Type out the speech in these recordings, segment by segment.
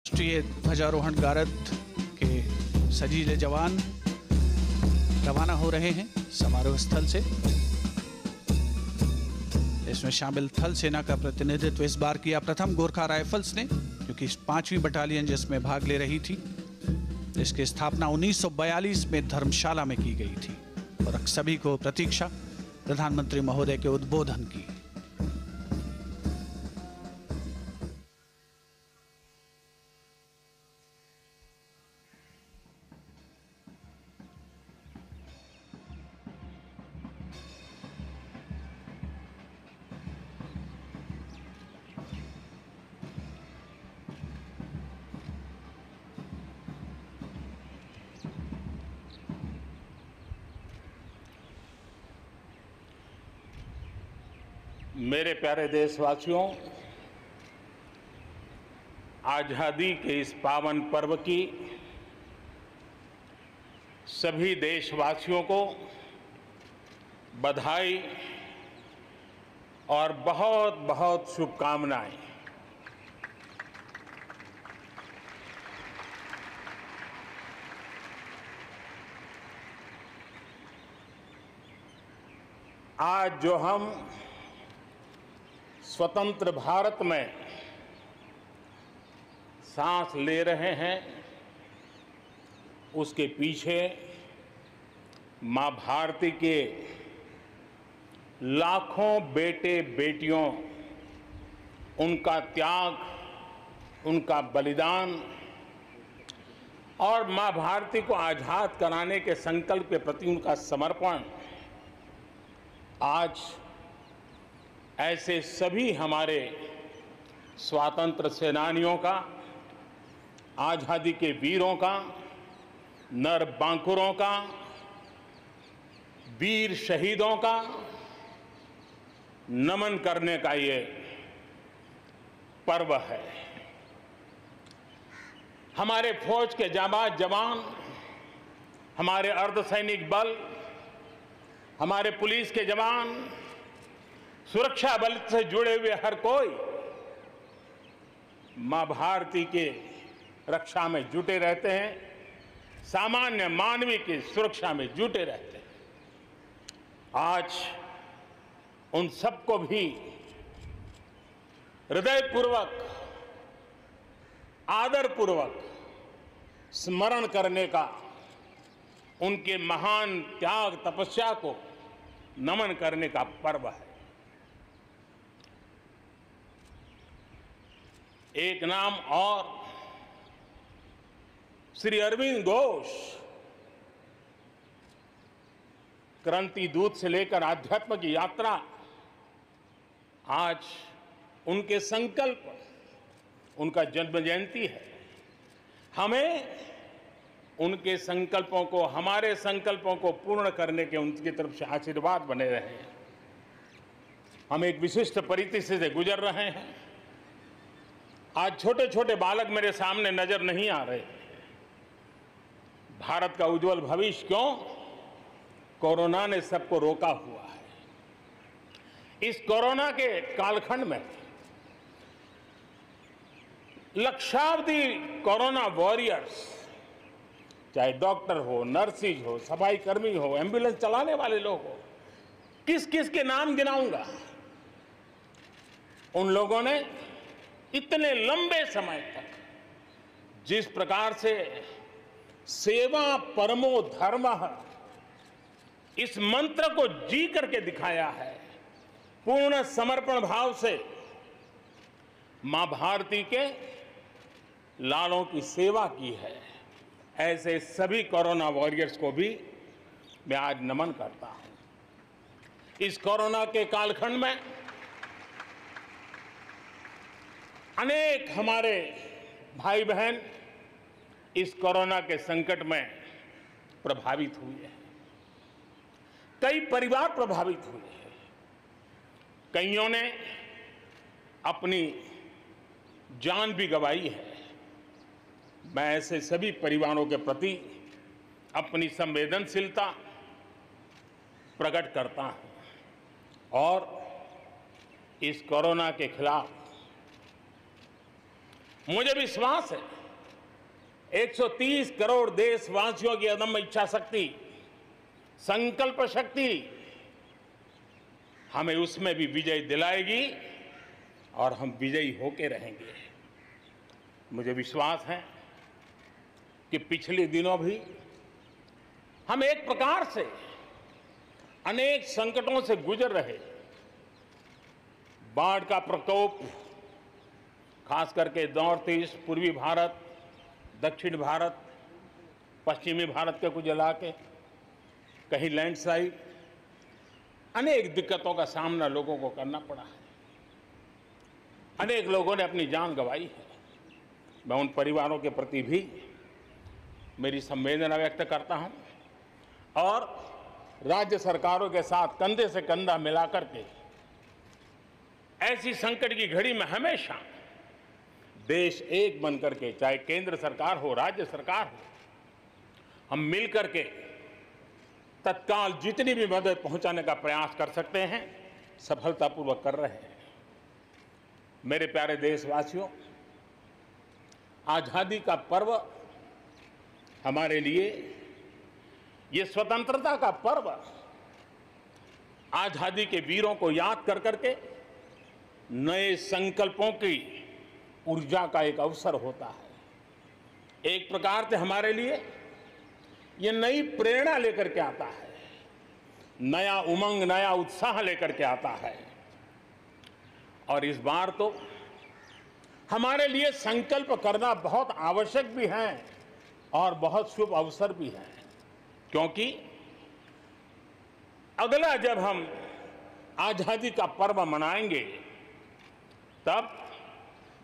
राष्ट्रीय ध्वजारोहण गारद के सजीले जवान रवाना हो रहे हैं समारोह स्थल से। इसमें शामिल थल सेना का प्रतिनिधित्व इस बार किया प्रथम गोरखा राइफल्स ने, क्योंकि 5वीं बटालियन जिसमें भाग ले रही थी। इसकी स्थापना 1942 में धर्मशाला में की गई थी और सभी को प्रतीक्षा प्रधानमंत्री महोदय के उद्बोधन की। मेरे प्यारे देशवासियों, आज़ादी के इस पावन पर्व की सभी देशवासियों को बधाई और बहुत बहुत शुभकामनाएं। आज जो हम स्वतंत्र भारत में सांस ले रहे हैं, उसके पीछे मां भारती के लाखों बेटे बेटियों, उनका त्याग, उनका बलिदान और मां भारती को आजाद कराने के संकल्प के प्रति उनका समर्पण आज ऐसे सभी हमारे स्वातंत्र सेनानियों का, आज़ादी के वीरों का, नर बांकुरों का, वीर शहीदों का नमन करने का ये पर्व है। हमारे फौज के जाबाज जवान, हमारे अर्धसैनिक बल, हमारे पुलिस के जवान, सुरक्षा बल से जुड़े हुए हर कोई मां भारती के रक्षा में जुटे रहते हैं, सामान्य मानवीय की सुरक्षा में जुटे रहते हैं। आज उन सबको भी हृदयपूर्वक, आदरपूर्वक स्मरण करने का, उनके महान त्याग तपस्या को नमन करने का पर्व है। एक नाम और, श्री अरविंद घोष क्रांति दूत से लेकर आध्यात्म की यात्रा, आज उनके संकल्प, उनका जन्म जयंती है। हमें उनके संकल्पों को, हमारे संकल्पों को पूर्ण करने के उनकी तरफ से आशीर्वाद बने रहे हैं। हम एक विशिष्ट परिस्थिति से गुजर रहे हैं। आज छोटे छोटे बालक मेरे सामने नजर नहीं आ रहे। भारत का उज्जवल भविष्य क्यों? कोरोना ने सबको रोका हुआ है। इस कोरोना के कालखंड में लक्षावधि कोरोना वॉरियर्स, चाहे डॉक्टर हो, नर्सिस हो, सफाई कर्मी हो, एम्बुलेंस चलाने वाले लोग हो, किस किस के नाम गिनाऊंगा। उन लोगों ने इतने लंबे समय तक जिस प्रकार से सेवा परमो धर्मः इस मंत्र को जी करके दिखाया है, पूर्ण समर्पण भाव से मां भारती के लालों की सेवा की है, ऐसे सभी कोरोना वॉरियर्स को भी मैं आज नमन करता हूं। इस कोरोना के कालखंड में अनेक हमारे भाई बहन इस कोरोना के संकट में प्रभावित हुए हैं। कई परिवार प्रभावित हुए हैं। कईयों ने अपनी जान भी गंवाई है। मैं ऐसे सभी परिवारों के प्रति अपनी संवेदनशीलता प्रकट करता हूं और इस कोरोना के खिलाफ मुझे विश्वास है 130 करोड़ देशवासियों की अदम्य इच्छा शक्ति, संकल्प शक्ति हमें उसमें भी विजय दिलाएगी और हम विजयी होके रहेंगे। मुझे विश्वास है कि पिछले दिनों भी हम एक प्रकार से अनेक संकटों से गुजर रहे। बाढ़ का प्रकोप, खास करके नॉर्थ ईस्ट, पूर्वी भारत, दक्षिण भारत, पश्चिमी भारत के कुछ इलाके, कहीं लैंडस्लाइड, अनेक दिक्कतों का सामना लोगों को करना पड़ा है। अनेक लोगों ने अपनी जान गंवाई है। मैं उन परिवारों के प्रति भी मेरी संवेदना व्यक्त करता हूं और राज्य सरकारों के साथ कंधे से कंधा मिलाकर के ऐसी संकट की घड़ी में हमेशा देश एक बनकर के, चाहे केंद्र सरकार हो, राज्य सरकार हो, हम मिलकर के तत्काल जितनी भी मदद पहुंचाने का प्रयास कर सकते हैं, सफलतापूर्वक कर रहे हैं। मेरे प्यारे देशवासियों, आजादी का पर्व हमारे लिए, ये स्वतंत्रता का पर्व आजादी के वीरों को याद कर करके नए संकल्पों की ऊर्जा का एक अवसर होता है। एक प्रकार से हमारे लिए ये नई प्रेरणा लेकर के आता है, नया उमंग, नया उत्साह लेकर के आता है। और इस बार तो हमारे लिए संकल्प करना बहुत आवश्यक भी है और बहुत शुभ अवसर भी है, क्योंकि अगला जब हम आजादी का पर्व मनाएंगे तब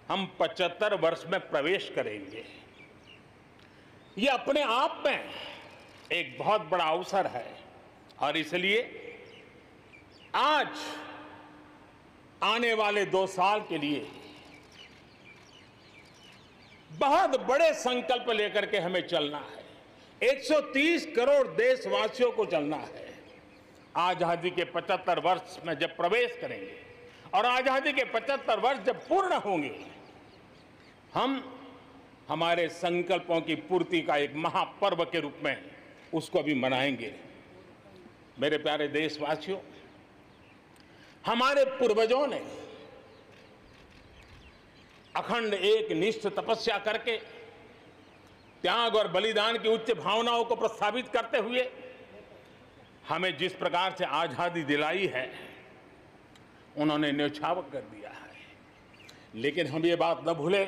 हम 75 वर्ष में प्रवेश करेंगे। ये अपने आप में एक बहुत बड़ा अवसर है और इसलिए आज आने वाले 2 साल के लिए बहुत बड़े संकल्प लेकर के हमें चलना है। 130 करोड़ देशवासियों को चलना है। आजादी के 75 वर्ष में जब प्रवेश करेंगे और आजादी के 75 वर्ष जब पूर्ण होंगे, हम हमारे संकल्पों की पूर्ति का एक महापर्व के रूप में उसको भी मनाएंगे। मेरे प्यारे देशवासियों, हमारे पूर्वजों ने अखंड एक निष्ठ तपस्या करके त्याग और बलिदान की उच्च भावनाओं को प्रस्तावित करते हुए हमें जिस प्रकार से आजादी दिलाई है, उन्होंने न्यौछावर कर दिया है। लेकिन हम ये बात न भूलें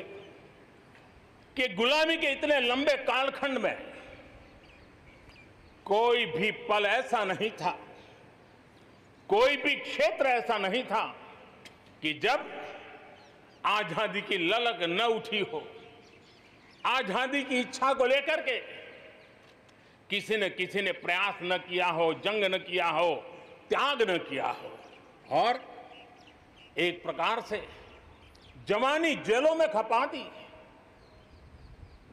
कि गुलामी के इतने लंबे कालखंड में कोई भी पल ऐसा नहीं था, कोई भी क्षेत्र ऐसा नहीं था कि जब आजादी की ललक न उठी हो, आजादी की इच्छा को लेकर के किसी ने प्रयास न किया हो, जंग न किया हो, त्याग न किया हो और एक प्रकार से जवानी जेलों में खपा दी,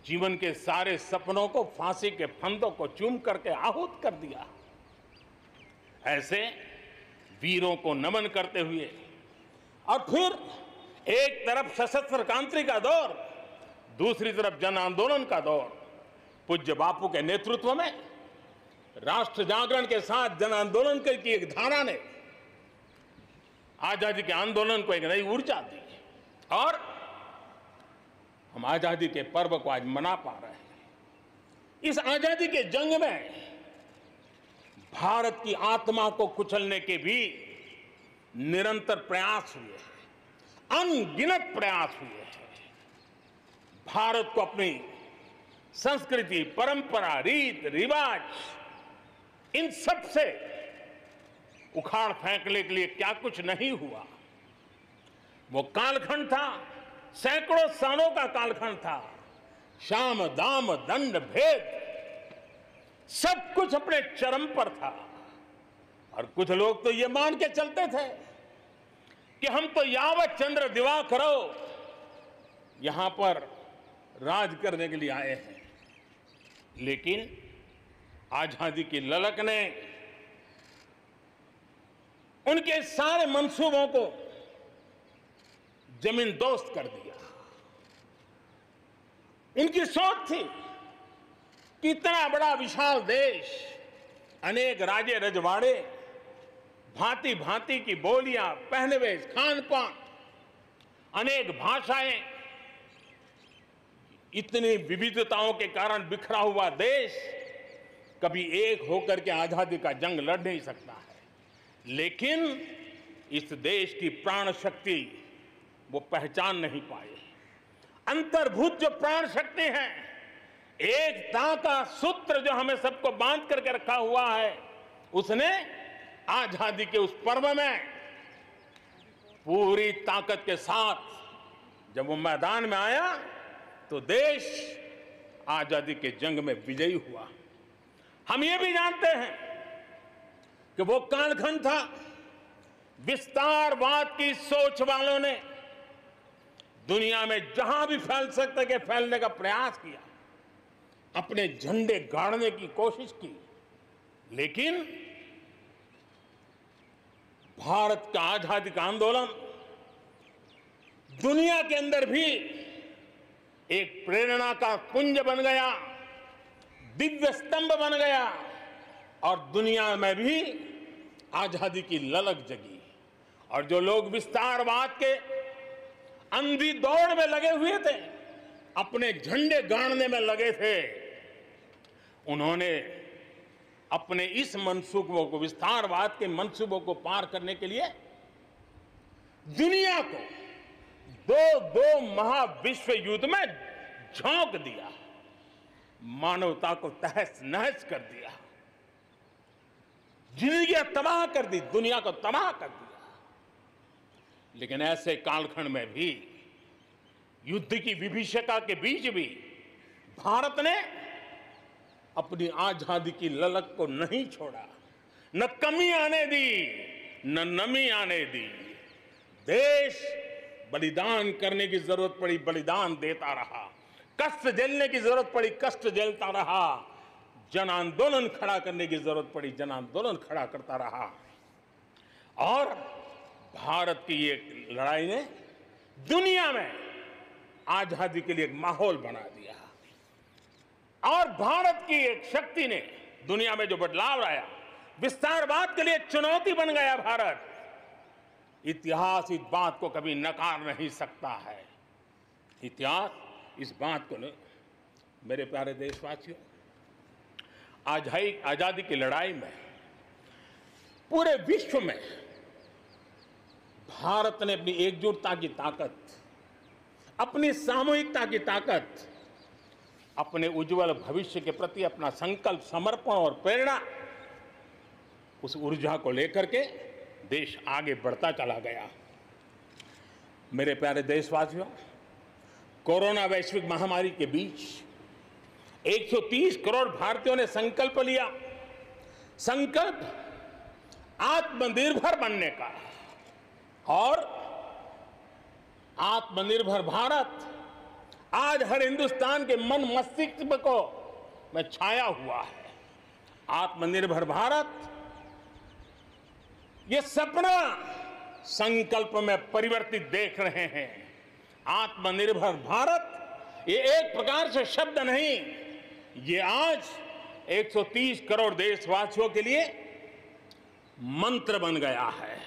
जीवन के सारे सपनों को फांसी के फंदों को चूम करके आहूत कर दिया। ऐसे वीरों को नमन करते हुए और फिर एक तरफ सशस्त्र क्रांति का दौर, दूसरी तरफ जन आंदोलन का दौर, पूज्य बापू के नेतृत्व में राष्ट्र जागरण के साथ जन आंदोलन की एक धारा ने आजादी के आंदोलन को एक नई ऊर्जा दी और हम आजादी के पर्व को आज मना पा रहे हैं। इस आजादी के जंग में भारत की आत्मा को कुचलने के भी निरंतर प्रयास हुए हैं, अनगिनत प्रयास हुए हैं। भारत को अपनी संस्कृति, परंपरा, रीत रिवाज, इन सब से उखाड़ फेंकने के लिए क्या कुछ नहीं हुआ। वो कालखंड था, सैकड़ों सालों का कालखंड था। शाम दाम दंड भेद सब कुछ अपने चरम पर था और कुछ लोग तो ये मान के चलते थे कि हम तो यावत चंद्र दिवाकरो यहां पर राज करने के लिए आए हैं। लेकिन आजादी की ललक ने उनके सारे मंसूबों को जमीन दोस्त कर दिया। उनकी सोच थी कि इतना बड़ा विशाल देश, अनेक राजे रजवाड़े, भांति भांति की बोलियां, पहनवेश, खान पान, अनेक भाषाएं, इतनी विविधताओं के कारण बिखरा हुआ देश कभी एक होकर के आजादी का जंग लड़ नहीं सकता है। लेकिन इस देश की प्राण शक्ति वो पहचान नहीं पाए। अंतर्भूत जो प्राण शक्ति है, एकता का सूत्र जो हमें सबको बांध करके रखा हुआ है, उसने आजादी के उस पर्व में पूरी ताकत के साथ जब वो मैदान में आया तो देश आजादी के जंग में विजयी हुआ। हम ये भी जानते हैं कि वो कालखंड था, विस्तारवाद की सोच वालों ने दुनिया में जहां भी फैल सकते के फैलने का प्रयास किया, अपने झंडे गाड़ने की कोशिश की। लेकिन भारत का आजादी का आंदोलन दुनिया के अंदर भी एक प्रेरणा का पुंज बन गया, दिव्य स्तंभ बन गया और दुनिया में भी आजादी की ललक जगी। और जो लोग विस्तारवाद के अंधी दौड़ में लगे हुए थे, अपने झंडे गाड़ने में लगे थे, उन्होंने अपने इस मंसूबों को, विस्तारवाद के मंसूबों को पार करने के लिए दुनिया को दो महाविश्व युद्ध में झोंक दिया, मानवता को तहस नहस कर दिया, जिंदगियां तबाह कर दी, दुनिया को तबाह कर दिया। लेकिन ऐसे कालखंड में भी, युद्ध की विभीषिका के बीच भी भारत ने अपनी आजादी की ललक को नहीं छोड़ा, न कमी आने दी, न नमी आने दी। देश बलिदान करने की जरूरत पड़ी, बलिदान देता रहा, कष्ट झेलने की जरूरत पड़ी, कष्ट झेलता रहा, जन आंदोलन खड़ा करने की जरूरत पड़ी, जन आंदोलन खड़ा करता रहा। और भारत की ये लड़ाई ने दुनिया में आजादी के लिए एक माहौल बना दिया। और भारत की एक शक्ति ने दुनिया में जो बदलाव लाया, विस्तारवाद के लिए चुनौती बन गया भारत। इतिहास इस बात को कभी नकार नहीं सकता है। इतिहास इस बात को मेरे प्यारे देशवासियों, आजादी की लड़ाई में पूरे विश्व में भारत ने अपनी एकजुटता की ताकत, अपनी सामूहिकता की ताकत, अपने उज्जवल भविष्य के प्रति अपना संकल्प, समर्पण और प्रेरणा, उस ऊर्जा को लेकर के देश आगे बढ़ता चला गया। मेरे प्यारे देशवासियों, कोरोना वैश्विक महामारी के बीच 130 करोड़ भारतीयों ने संकल्प लिया, संकल्प आत्मनिर्भर बनने का। और आत्मनिर्भर भारत आज हर हिंदुस्तान के मन मस्तिष्क को में छाया हुआ है। आत्मनिर्भर भारत, ये सपना संकल्प में परिवर्तित देख रहे हैं। आत्मनिर्भर भारत ये एक प्रकार से शब्द नहीं, ये आज 130 करोड़ देशवासियों के लिए मंत्र बन गया है।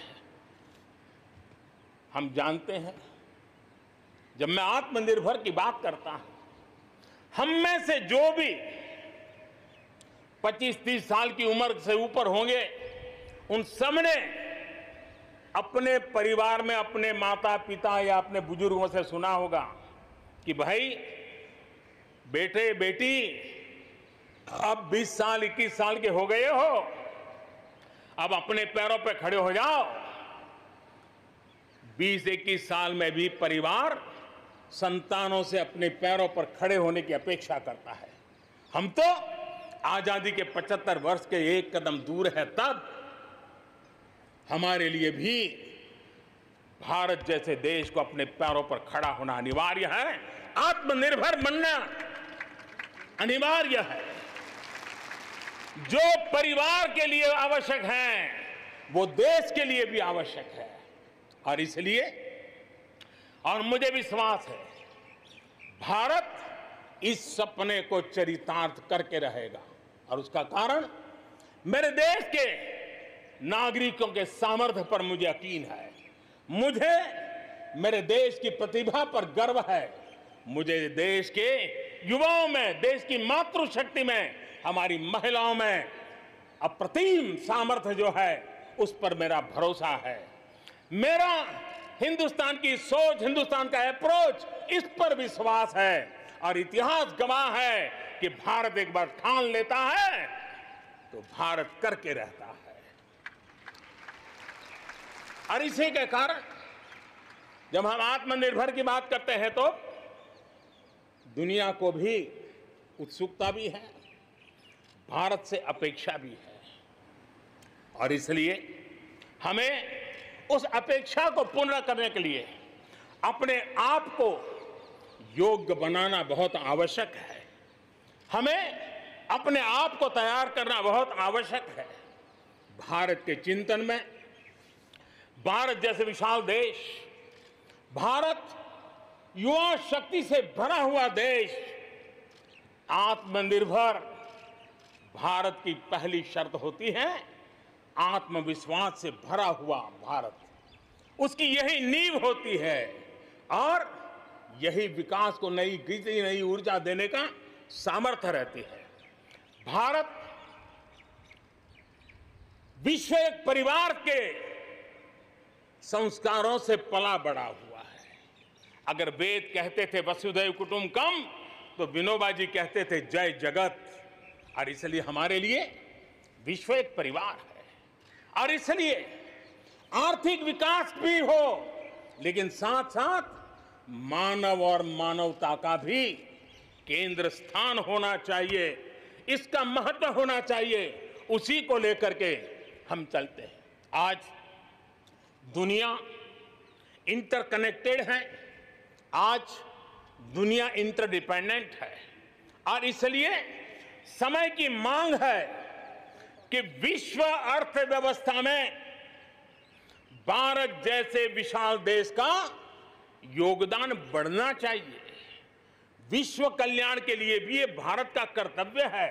हम जानते हैं, जब मैं आत्मनिर्भर की बात करता हूं, हम में से जो भी 25-30 साल की उम्र से ऊपर होंगे, उन सबने अपने परिवार में अपने माता पिता या अपने बुजुर्गों से सुना होगा कि भाई बेटे बेटी अब 20 साल 21 साल के हो गए हो, अब अपने पैरों पे खड़े हो जाओ। 20-21 साल में भी परिवार संतानों से अपने पैरों पर खड़े होने की अपेक्षा करता है। हम तो आजादी के 75 वर्ष के एक कदम दूर है, तब हमारे लिए भी भारत जैसे देश को अपने पैरों पर खड़ा होना अनिवार्य है। आत्मनिर्भर बनना अनिवार्य है। जो परिवार के लिए आवश्यक है, वो देश के लिए भी आवश्यक है। और इसलिए, और मुझे विश्वास है, भारत इस सपने को चरितार्थ करके रहेगा। और उसका कारण मेरे देश के नागरिकों के सामर्थ्य पर मुझे यकीन है। मुझे मेरे देश की प्रतिभा पर गर्व है। मुझे देश के युवाओं में, देश की मातृशक्ति में, हमारी महिलाओं में अप्रतिम सामर्थ्य जो है उस पर मेरा भरोसा है। मेरा हिंदुस्तान की सोच, हिंदुस्तान का अप्रोच, इस पर विश्वास है। और इतिहास गवाह है कि भारत एक बार ठान लेता है तो भारत करके रहता है। और इसी के कारण जब हम आत्मनिर्भर की बात करते हैं तो दुनिया को भी उत्सुकता भी है, भारत से अपेक्षा भी है। और इसलिए हमें उस अपेक्षा को पूर्ण करने के लिए अपने आप को योग्य बनाना बहुत आवश्यक है। हमें अपने आप को तैयार करना बहुत आवश्यक है। भारत के चिंतन में भारत जैसे विशाल देश, भारत युवा शक्ति से भरा हुआ देश, आत्मनिर्भर भारत की पहली शर्त होती है आत्मविश्वास से भरा हुआ भारत। उसकी यही नींव होती है और यही विकास को नई गति, नई ऊर्जा देने का सामर्थ्य रहती है। भारत विश्व एक परिवार के संस्कारों से पला बड़ा हुआ है। अगर वेद कहते थे वसुधैव कुटुंबकम, तो विनोबा जी कहते थे जय जगत। और इसलिए हमारे लिए विश्व एक परिवार है। और इसलिए आर्थिक विकास भी हो, लेकिन साथ साथ मानव और मानवता का भी केंद्र स्थान होना चाहिए, इसका महत्व होना चाहिए। उसी को लेकर के हम चलते हैं। आज दुनिया इंटरकनेक्टेड है, आज दुनिया इंटरडिपेंडेंट है। और इसलिए समय की मांग है कि विश्व अर्थव्यवस्था में भारत जैसे विशाल देश का योगदान बढ़ना चाहिए। विश्व कल्याण के लिए भी ये भारत का कर्तव्य है।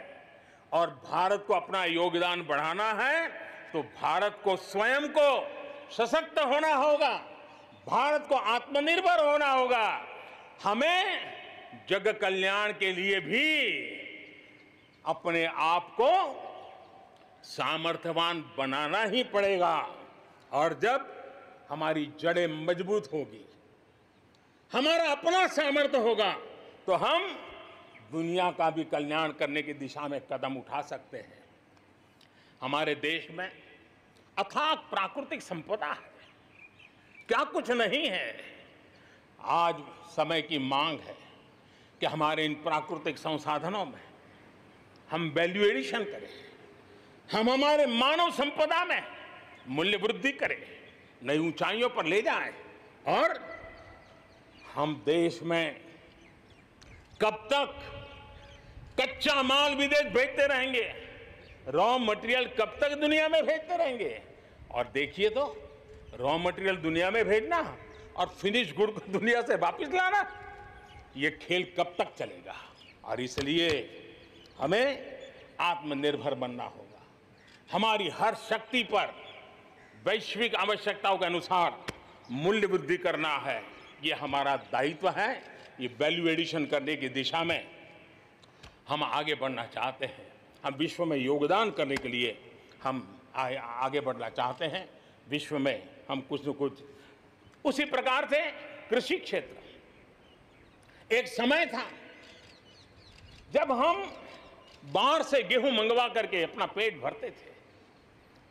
और भारत को अपना योगदान बढ़ाना है तो भारत को स्वयं को सशक्त होना होगा, भारत को आत्मनिर्भर होना होगा। हमें जग कल्याण के लिए भी अपने आप को सामर्थ्यवान बनाना ही पड़ेगा। और जब हमारी जड़ें मजबूत होगी, हमारा अपना सामर्थ्य होगा, तो हम दुनिया का भी कल्याण करने की दिशा में कदम उठा सकते हैं। हमारे देश में अथाक प्राकृतिक संपदा है, क्या कुछ नहीं है। आज समय की मांग है कि हमारे इन प्राकृतिक संसाधनों में हम वैल्यू एडिशन करें, हम हमारे मानव संपदा में मूल्य वृद्धि करें, नई ऊंचाइयों पर ले जाएं। और हम देश में कब तक कच्चा माल विदेश भेजते रहेंगे, रॉ मटेरियल कब तक दुनिया में भेजते रहेंगे। और देखिए तो रॉ मटेरियल दुनिया में भेजना और फिनिश गुड को दुनिया से वापस लाना, ये खेल कब तक चलेगा। और इसलिए हमें आत्मनिर्भर बनना होगा। हमारी हर शक्ति पर वैश्विक आवश्यकताओं के अनुसार मूल्य वृद्धि करना है, ये हमारा दायित्व है। ये वैल्यू एडिशन करने की दिशा में हम आगे बढ़ना चाहते हैं। हम विश्व में योगदान करने के लिए हम आगे बढ़ना चाहते हैं। विश्व में हम कुछ न कुछ, उसी प्रकार से कृषि क्षेत्र, एक समय था जब हम बाहर से गेहूं मंगवा करके अपना पेट भरते थे,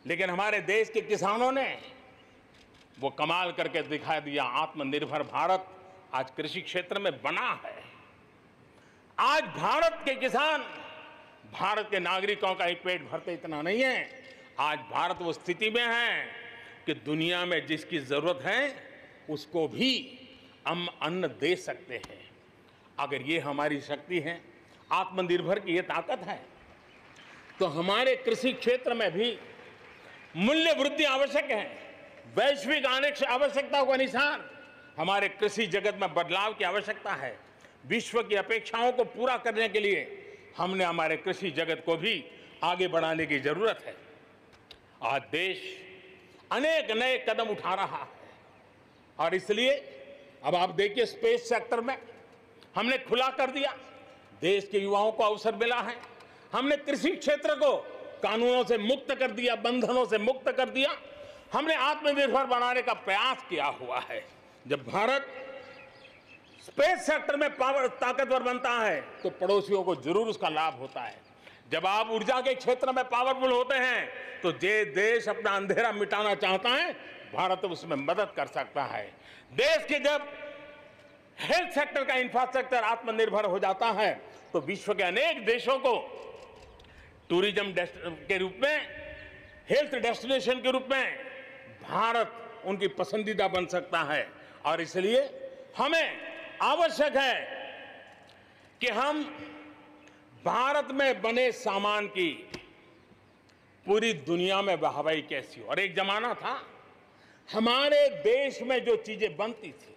लेकिन हमारे देश के किसानों ने वो कमाल करके दिखा दिया। आत्मनिर्भर भारत आज कृषि क्षेत्र में बना है। आज भारत के किसान, भारत के नागरिकों का ही पेट भरते इतना नहीं है, आज भारत वो स्थिति में है कि दुनिया में जिसकी जरूरत है उसको भी हम अन्न दे सकते हैं। अगर ये हमारी शक्ति है, आत्मनिर्भर की ये ताकत है, तो हमारे कृषि क्षेत्र में भी मूल्य वृद्धि आवश्यक है। वैश्विक आवश्यकताओं के अनुसार हमारे कृषि जगत में बदलाव की आवश्यकता है। विश्व की अपेक्षाओं को पूरा करने के लिए हमने हमारे कृषि जगत को भी आगे बढ़ाने की जरूरत है। आज देश अनेक नए कदम उठा रहा है और इसलिए अब आप देखिए स्पेस सेक्टर में हमने खुला कर दिया, देश के युवाओं को अवसर मिला है। हमने कृषि क्षेत्र को कानूनों से मुक्त कर दिया, बंधनों से मुक्त कर दिया। हमने आत्मनिर्भर बनाने का प्रयास किया हुआ है। जब भारत स्पेस सेक्टर में ताकतवर बनता है तो पड़ोसियों को जरूर उसका लाभ होता है। जब आप ऊर्जा के क्षेत्र में पावरफुल होते हैं तो जे देश अपना अंधेरा मिटाना चाहता है, भारत उसमें मदद कर सकता है। देश के जब हेल्थ सेक्टर का इंफ्रास्ट्रक्चर आत्मनिर्भर हो जाता है तो विश्व के अनेक देशों को टूरिज्म के रूप में, हेल्थ डेस्टिनेशन के रूप में भारत उनकी पसंदीदा बन सकता है। और इसलिए हमें आवश्यक है कि हम भारत में बने सामान की पूरी दुनिया में वाहवाही कैसी हो। और एक जमाना था हमारे देश में जो चीजें बनती थी,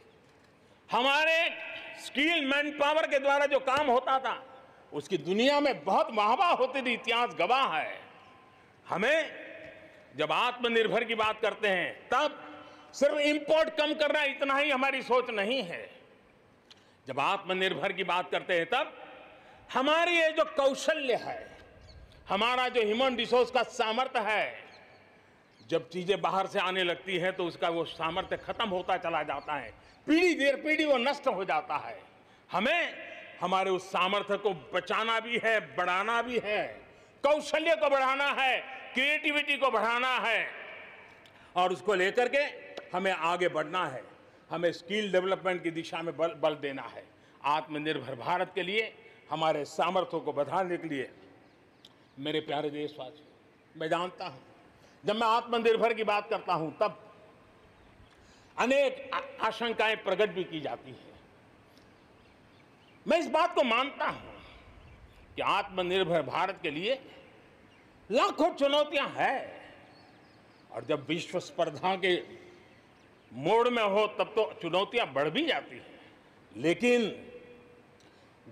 हमारे स्किल मैन पावर के द्वारा जो काम होता था, उसकी दुनिया में बहुत वाहवाही होती थी, इतिहास गवाह है। हमें जब आत्मनिर्भर की बात करते हैं तब सिर्फ इंपोर्ट कम करना इतना ही हमारी सोच नहीं है। जब आत्मनिर्भर की बात करते हैं तब हमारी ये जो कौशल्य है, हमारा जो ह्यूमन रिसोर्स का सामर्थ्य है, जब चीजें बाहर से आने लगती हैं तो उसका वो सामर्थ्य खत्म होता चला जाता है, पीढ़ी दर पीढ़ी वो नष्ट हो जाता है। हमें हमारे उस सामर्थ्य को बचाना भी है, बढ़ाना भी है, कौशल्य को बढ़ाना है, क्रिएटिविटी को बढ़ाना है और उसको लेकर के हमें आगे बढ़ना है। हमें स्किल डेवलपमेंट की दिशा में बल देना है। आत्मनिर्भर भारत के लिए, हमारे सामर्थ्य को बढ़ाने के लिए मेरे प्यारे देशवासियों, मैं जानता हूं जब मैं आत्मनिर्भर की बात करता हूं तब अनेक आशंकाएं प्रकट भी की जाती हैं। मैं इस बात को मानता हूं कि आत्मनिर्भर भारत के लिए लाखों चुनौतियां हैं और जब विश्व स्पर्धा के मोड़ में हो तब तो चुनौतियां बढ़ भी जाती हैं। लेकिन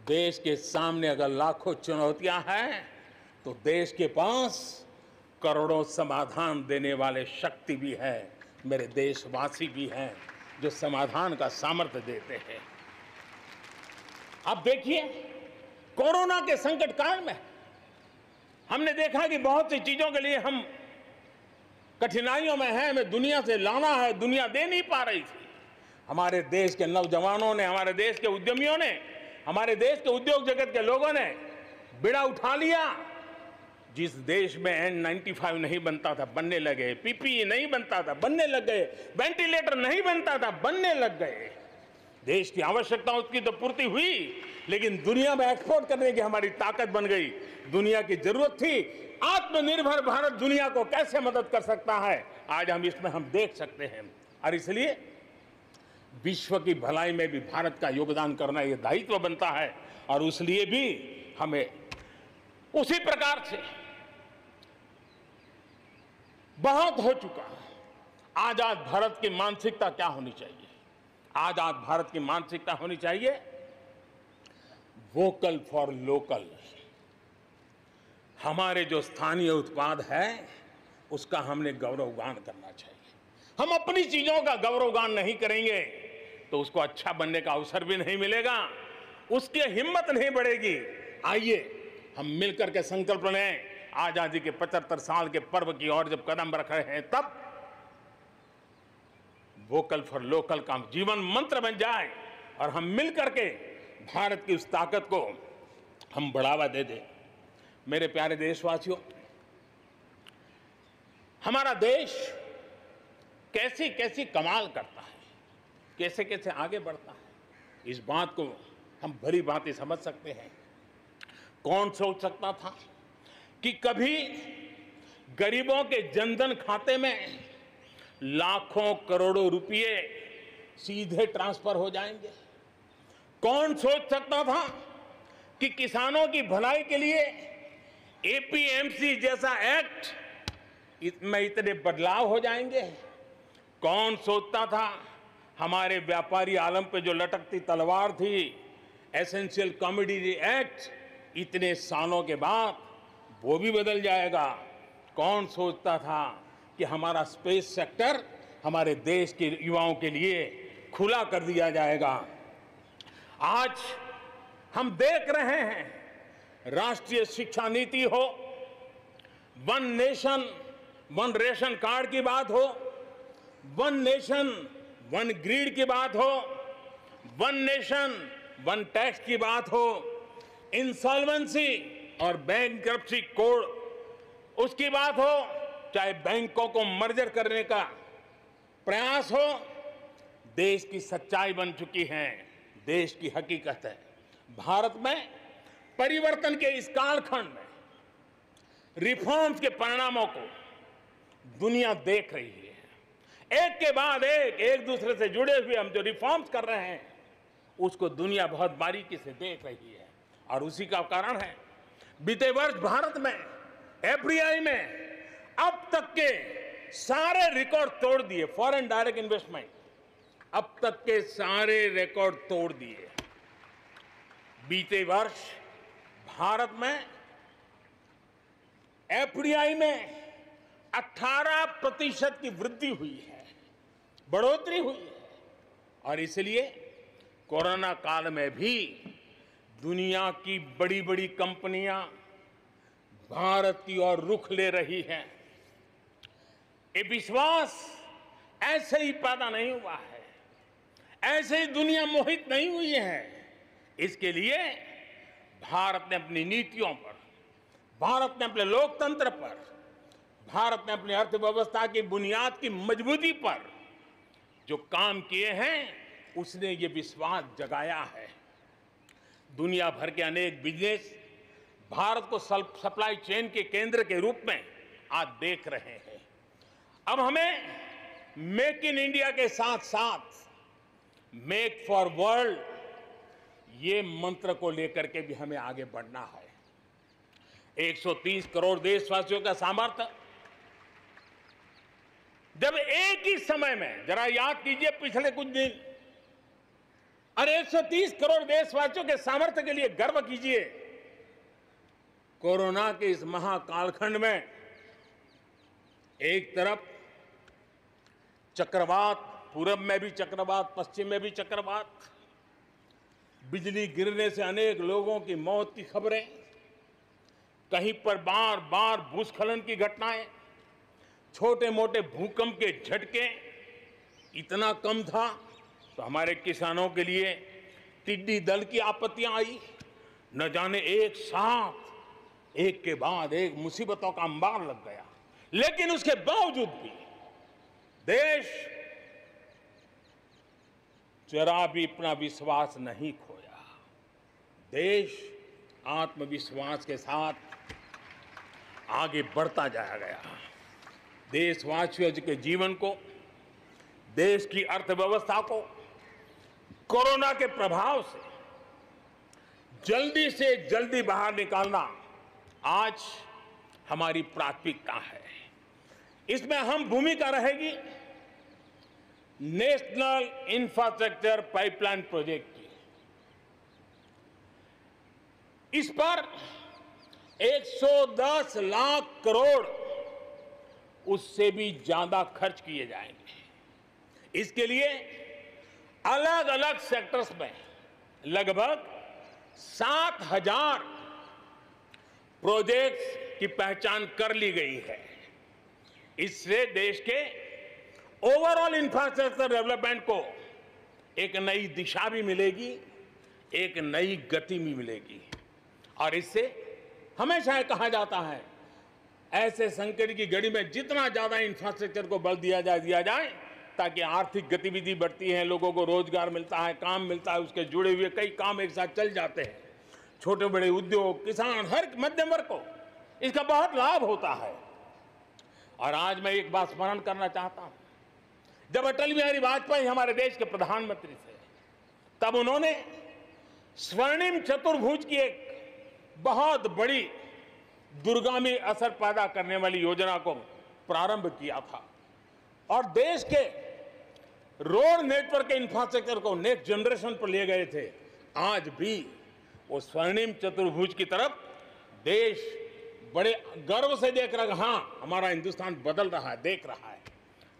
देश के सामने अगर लाखों चुनौतियां हैं तो देश के पास करोड़ों समाधान देने वाले शक्ति भी है, मेरे देशवासी भी हैं जो समाधान का सामर्थ्य देते हैं। अब देखिए कोरोना के संकट काल में हमने देखा कि बहुत सी चीजों के लिए हम कठिनाइयों में हैं, हमें दुनिया से लाना है, दुनिया दे नहीं पा रही थी। हमारे देश के नौजवानों ने, हमारे देश के उद्यमियों ने, हमारे देश के उद्योग जगत के लोगों ने बीड़ा उठा लिया। जिस देश में N95 नहीं बनता था बनने लगे, PPE नहीं बनता था बनने लग गए, वेंटिलेटर नहीं बनता था बनने लग गए। देश की आवश्यकताओं की तो पूर्ति हुई, लेकिन दुनिया में एक्सपोर्ट करने की हमारी ताकत बन गई। दुनिया की जरूरत थी आत्मनिर्भर भारत दुनिया को कैसे मदद कर सकता है, आज हम इसमें देख सकते हैं। और इसलिए विश्व की भलाई में भी भारत का योगदान करना ये दायित्व बनता है और उसलिए भी हमें उसी प्रकार से बहुत हो चुका है। आजाद भारत की मानसिकता क्या होनी चाहिए? आजाद भारत की मानसिकता होनी चाहिए वोकल फॉर लोकल। हमारे जो स्थानीय उत्पाद है उसका हमने गौरवगान करना चाहिए। हम अपनी चीजों का गौरवगान नहीं करेंगे तो उसको अच्छा बनने का अवसर भी नहीं मिलेगा, उसकी हिम्मत नहीं बढ़ेगी। आइए हम मिलकर के संकल्प लें, आजादी के 75 साल के पर्व की ओर जब कदम रख रहे हैं तब वोकल फॉर लोकल का जीवन मंत्र बन जाए और हम मिलकर के भारत की उस ताकत को हम बढ़ावा दे दें। मेरे प्यारे देशवासियों, हमारा देश कैसी कैसी कमाल करता है, कैसे कैसे आगे बढ़ता है, इस बात को हम भली भांति समझ सकते हैं। कौन सोच सकता था कि कभी गरीबों के जनधन खाते में लाखों करोड़ों रुपए सीधे ट्रांसफर हो जाएंगे? कौन सोच सकता था कि किसानों की भलाई के लिए एपीएमसी जैसा एक्ट में इतने बदलाव हो जाएंगे? कौन सोचता था हमारे व्यापारी आलम पे जो लटकती तलवार थी एसेंशियल कमोडिटी एक्ट इतने सालों के बाद वो भी बदल जाएगा। कौन सोचता था कि हमारा स्पेस सेक्टर हमारे देश के युवाओं के लिए खुला कर दिया जाएगा। आज हम देख रहे हैं, राष्ट्रीय शिक्षा नीति हो, one nation one ration card की बात हो, वन नेशन वन ग्रिड की बात हो, वन नेशन वन टैक्स की बात हो, इंसॉल्वेंसी और बैंकरप्सी कोड उसकी बात हो, चाहे बैंकों को मर्जर करने का प्रयास हो, देश की सच्चाई बन चुकी है, देश की हकीकत है। भारत में परिवर्तन के इस कालखंड में रिफॉर्म्स के परिणामों को दुनिया देख रही है। एक के बाद एक दूसरे से जुड़े हुए हम जो रिफॉर्म्स कर रहे हैं उसको दुनिया बहुत बारीकी से देख रही है और उसी का कारण है बीते वर्ष भारत में एफडीआई में अब तक के सारे रिकॉर्ड तोड़ दिए। फॉरेन डायरेक्ट इन्वेस्टमेंट अब तक के सारे रिकॉर्ड तोड़ दिए। बीते वर्ष भारत में एफडीआई में 18% की वृद्धि हुई है, बढ़ोतरी हुई है। और इसलिए कोरोना काल में भी दुनिया की बड़ी बड़ी कंपनियां भारत की ओर रुख ले रही हैं। ये विश्वास ऐसे ही पैदा नहीं हुआ है, ऐसे ही दुनिया मोहित नहीं हुई है। इसके लिए भारत ने अपनी नीतियों पर, भारत ने अपने लोकतंत्र पर, भारत ने अपनी अर्थव्यवस्था की बुनियाद की मजबूती पर जो काम किए हैं उसने ये विश्वास जगाया है। दुनिया भर के अनेक बिजनेस भारत को सप्लाई चेन के केंद्र के रूप में आज देख रहे हैं। अब हमें मेक इन इंडिया के साथ साथ मेक फॉर वर्ल्ड ये मंत्र को लेकर के भी हमें आगे बढ़ना है। 130 करोड़ देशवासियों का सामर्थ्य, जब एक ही समय में, जरा याद कीजिए पिछले कुछ दिन, और 130 करोड़ देशवासियों के सामर्थ्य के लिए गर्व कीजिए। कोरोना के इस महाकालखंड में एक तरफ चक्रवात, पूरब में भी चक्रवात, पश्चिम में भी चक्रवात, बिजली गिरने से अनेक लोगों की मौत की खबरें, कहीं पर बार बार भूस्खलन की घटनाएं, छोटे मोटे भूकंप के झटके इतना कम था तो हमारे किसानों के लिए टिड्डी दल की आपत्तियां आई। न जाने एक साथ एक के बाद एक मुसीबतों का अंबार लग गया। लेकिन उसके बावजूद भी देश जरा भी अपना विश्वास नहीं खोया। देश आत्मविश्वास के साथ आगे बढ़ता जाया गया। देशवासियों के जीवन को, देश की अर्थव्यवस्था को कोरोना के प्रभाव से जल्दी बाहर निकालना आज हमारी प्राथमिकता है। इसमें अहम भूमिका रहेगी नेशनल इंफ्रास्ट्रक्चर पाइपलाइन प्रोजेक्ट की। इस पर 110 लाख करोड़ उससे भी ज्यादा खर्च किए जाएंगे। इसके लिए अलग अलग सेक्टर्स में लगभग 7,000 प्रोजेक्ट्स की पहचान कर ली गई है। इससे देश के ओवरऑल इंफ्रास्ट्रक्चर डेवलपमेंट को एक नई दिशा भी मिलेगी, एक नई गति भी मिलेगी। और इससे हमेशा ये कहा जाता है, ऐसे संकट की घड़ी में जितना ज्यादा इंफ्रास्ट्रक्चर को बल दिया जाए ताकि आर्थिक गतिविधि बढ़ती है, लोगों को रोजगार मिलता है, काम मिलता है, उसके जुड़े हुए कई काम एक साथ चल जाते हैं। छोटे बड़े उद्योग, किसान, हर मध्यम वर्ग को इसका बहुत लाभ होता है। और आज मैं एक बात स्मरण करना चाहता हूं, जब अटल बिहारी वाजपेयी हमारे देश के प्रधानमंत्री थे, तब उन्होंने स्वर्णिम चतुर्भुज की एक बहुत बड़ी दूरगामी असर पैदा करने वाली योजना को प्रारंभ किया था और देश के रोड नेटवर्क के इंफ्रास्ट्रक्चर को नेक्स्ट जनरेशन पर ले गए थे। आज भी वो स्वर्णिम चतुर्भुज की तरफ देश बड़े गर्व से देख रहा है। हाँ, हमारा हिंदुस्तान बदल रहा है, देख रहा है।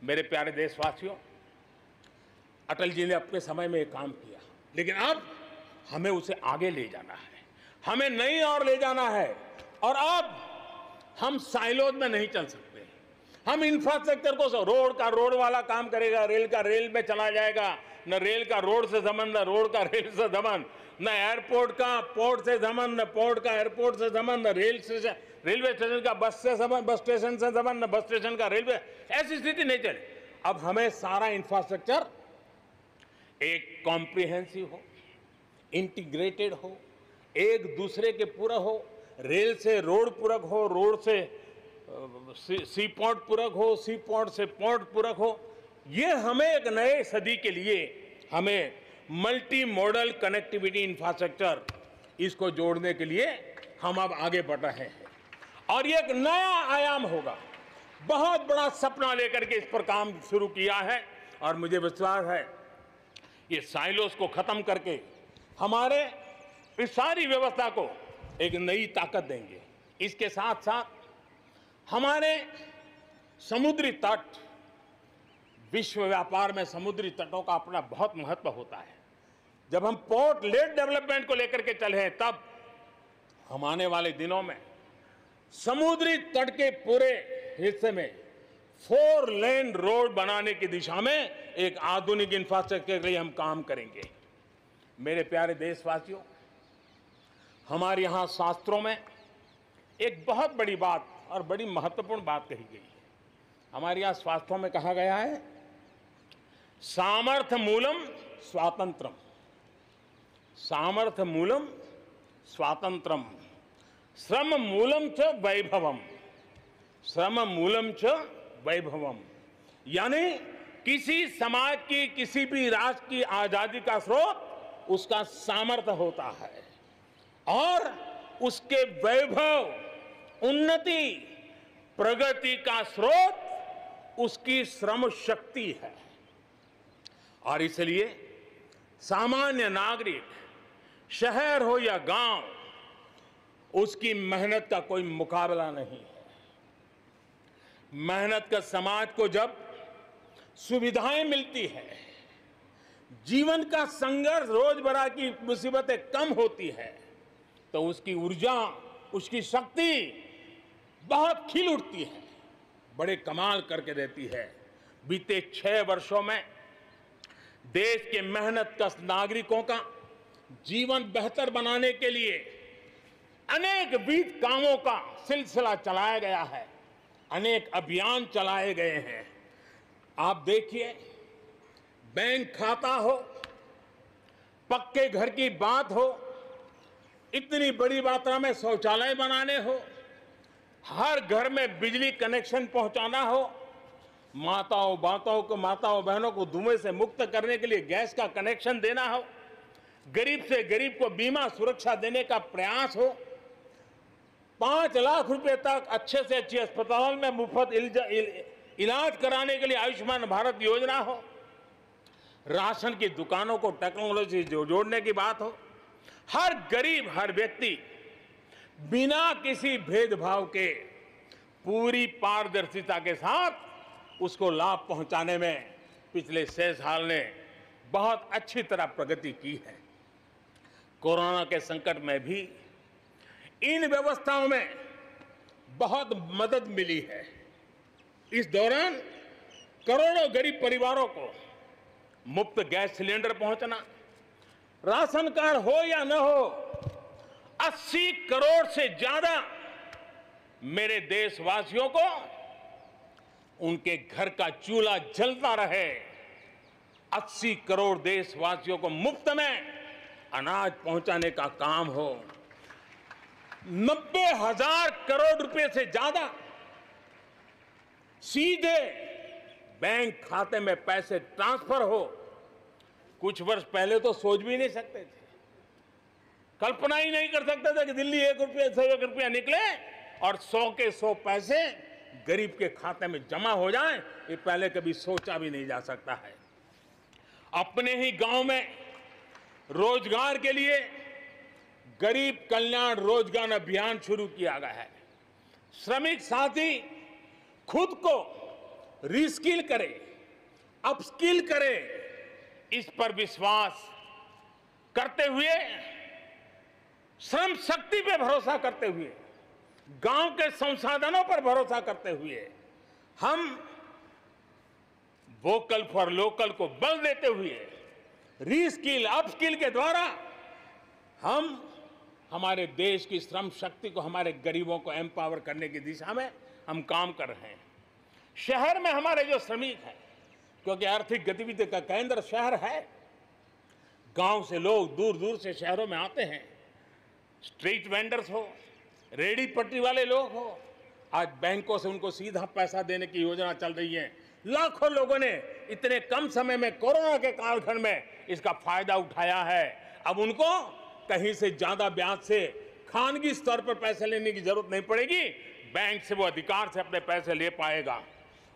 मेरे प्यारे देशवासियों, अटल जी ने अपने समय में एक काम किया, लेकिन अब हमें उसे आगे ले जाना है, हमें नई ओर ले जाना है। और अब हम साइलोज में नहीं चल सकते। हम इंफ्रास्ट्रक्चर को, रोड का रोड वाला काम करेगा, रेल का रेल में चला जाएगा, न रेल का रोड से संबंध, न रोड का रेल से संबंध, न एयरपोर्ट का पोर्ट से संबंध, न पोर्ट का एयरपोर्ट से संबंध, न रेलवे स्टेशन का बस से संबंध, बस स्टेशन से संबंध, न बस स्टेशन का रेलवे। ऐसी स्थिति नहीं चले। अब हमें सारा इंफ्रास्ट्रक्चर एक कॉम्प्रिहेंसिव हो, इंटीग्रेटेड हो, एक दूसरे के पूरक हो। रेल से रोड पूरक हो, रोड से सी पोर्ट पूरक हो, सी पोर्ट से पोर्ट पूरक हो। ये हमें एक नए सदी के लिए हमें मल्टी मॉडल कनेक्टिविटी इंफ्रास्ट्रक्चर, इसको जोड़ने के लिए हम अब आगे बढ़ रहे हैं और ये एक नया आयाम होगा। बहुत बड़ा सपना लेकर के इस पर काम शुरू किया है और मुझे विश्वास है ये साइलोस को खत्म करके हमारे इस सारी व्यवस्था को एक नई ताकत देंगे। इसके साथ साथ हमारे समुद्री तट, विश्व व्यापार में समुद्री तटों का अपना बहुत महत्व होता है। जब हम पोर्ट लेड डेवलपमेंट को लेकर के चले हैं, तब हम आने वाले दिनों में समुद्री तट के पूरे हिस्से में 4 लेन रोड बनाने की दिशा में एक आधुनिक इंफ्रास्ट्रक्चर के लिए हम काम करेंगे। मेरे प्यारे देशवासियों, हमारे यहाँ शास्त्रों में एक बहुत बड़ी बात और बड़ी महत्वपूर्ण बात कही गई है। हमारे यहाँ शास्त्रों में कहा गया है, सामर्थ्य मूलम स्वातंत्रम, सामर्थ्य मूलम स्वातंत्रम, श्रम मूलम च वैभवम, श्रम मूलम च वैभवम। यानी किसी समाज की, किसी भी राष्ट्र की आजादी का स्रोत उसका सामर्थ्य होता है और उसके वैभव, उन्नति, प्रगति का स्रोत उसकी श्रम शक्ति है। और इसलिए सामान्य नागरिक, शहर हो या गांव, उसकी मेहनत का कोई मुकाबला नहीं है। मेहनत का समाज को जब सुविधाएं मिलती है, जीवन का संघर्ष, रोजमर्रा की मुसीबतें कम होती है, तो उसकी ऊर्जा, उसकी शक्ति बहुत खिल उठती है, बड़े कमाल करके देती है। बीते 6 वर्षों में देश के मेहनतकश नागरिकों का जीवन बेहतर बनाने के लिए अनेक विविध कामों का सिलसिला चलाया गया है, अनेक अभियान चलाए गए हैं। आप देखिए, बैंक खाता हो, पक्के घर की बात हो, इतनी बड़ी मात्रा में शौचालय बनाने हो, हर घर में बिजली कनेक्शन पहुंचाना हो, माताओं बहनों को धुएं से मुक्त करने के लिए गैस का कनेक्शन देना हो, गरीब से गरीब को बीमा सुरक्षा देने का प्रयास हो, 5 लाख रुपए तक अच्छे से अच्छे अस्पताल में मुफ्त इलाज कराने के लिए आयुष्मान भारत योजना हो, राशन की दुकानों को टेक्नोलॉजी जोड़ने की बात हो, हर गरीब, हर व्यक्ति बिना किसी भेदभाव के पूरी पारदर्शिता के साथ उसको लाभ पहुंचाने में पिछले 6 साल ने बहुत अच्छी तरह प्रगति की है। कोरोना के संकट में भी इन व्यवस्थाओं में बहुत मदद मिली है। इस दौरान करोड़ों गरीब परिवारों को मुफ्त गैस सिलेंडर पहुंचना, राशन कार्ड हो या न हो, 80 करोड़ से ज्यादा मेरे देशवासियों को उनके घर का चूल्हा जलता रहे, 80 करोड़ देशवासियों को मुफ्त में अनाज पहुंचाने का काम हो, 90,000 करोड़ रुपए से ज्यादा सीधे बैंक खाते में पैसे ट्रांसफर हो। कुछ वर्ष पहले तो सोच भी नहीं सकते थे, कल्पना ही नहीं कर सकते थे कि दिल्ली 1 रुपया से 1 रुपया निकले और 100 के 100 पैसे गरीब के खाते में जमा हो जाए। ये पहले कभी सोचा भी नहीं जा सकता है। अपने ही गांव में रोजगार के लिए गरीब कल्याण रोजगार अभियान शुरू किया गया है। श्रमिक साथी खुद को रीस्किल करे, अपस्किल करे, इस पर विश्वास करते हुए, श्रम शक्ति पे भरोसा करते हुए, गांव के संसाधनों पर भरोसा करते हुए, हम वोकल फॉर लोकल को बल देते हुए, रीस्किल अपस्किल के द्वारा हम हमारे देश की श्रम शक्ति को, हमारे गरीबों को एम्पावर करने की दिशा में हम काम कर रहे हैं। शहर में हमारे जो श्रमिक हैं, क्योंकि आर्थिक गतिविधि का केंद्र शहर है, गांव से लोग दूर दूर से शहरों में आते हैं। स्ट्रीट वेंडर्स हो, रेडी पटरी वाले लोग हो, आज बैंकों से उनको सीधा पैसा देने की योजना चल रही है। लाखों लोगों ने इतने कम समय में, कोरोना के कालखंड में इसका फायदा उठाया है। अब उनको कहीं से ज्यादा ब्याज से खानगी स्तर पर पैसे लेने की जरूरत नहीं पड़ेगी, बैंक से वो अधिकार से अपने पैसे ले पाएगा।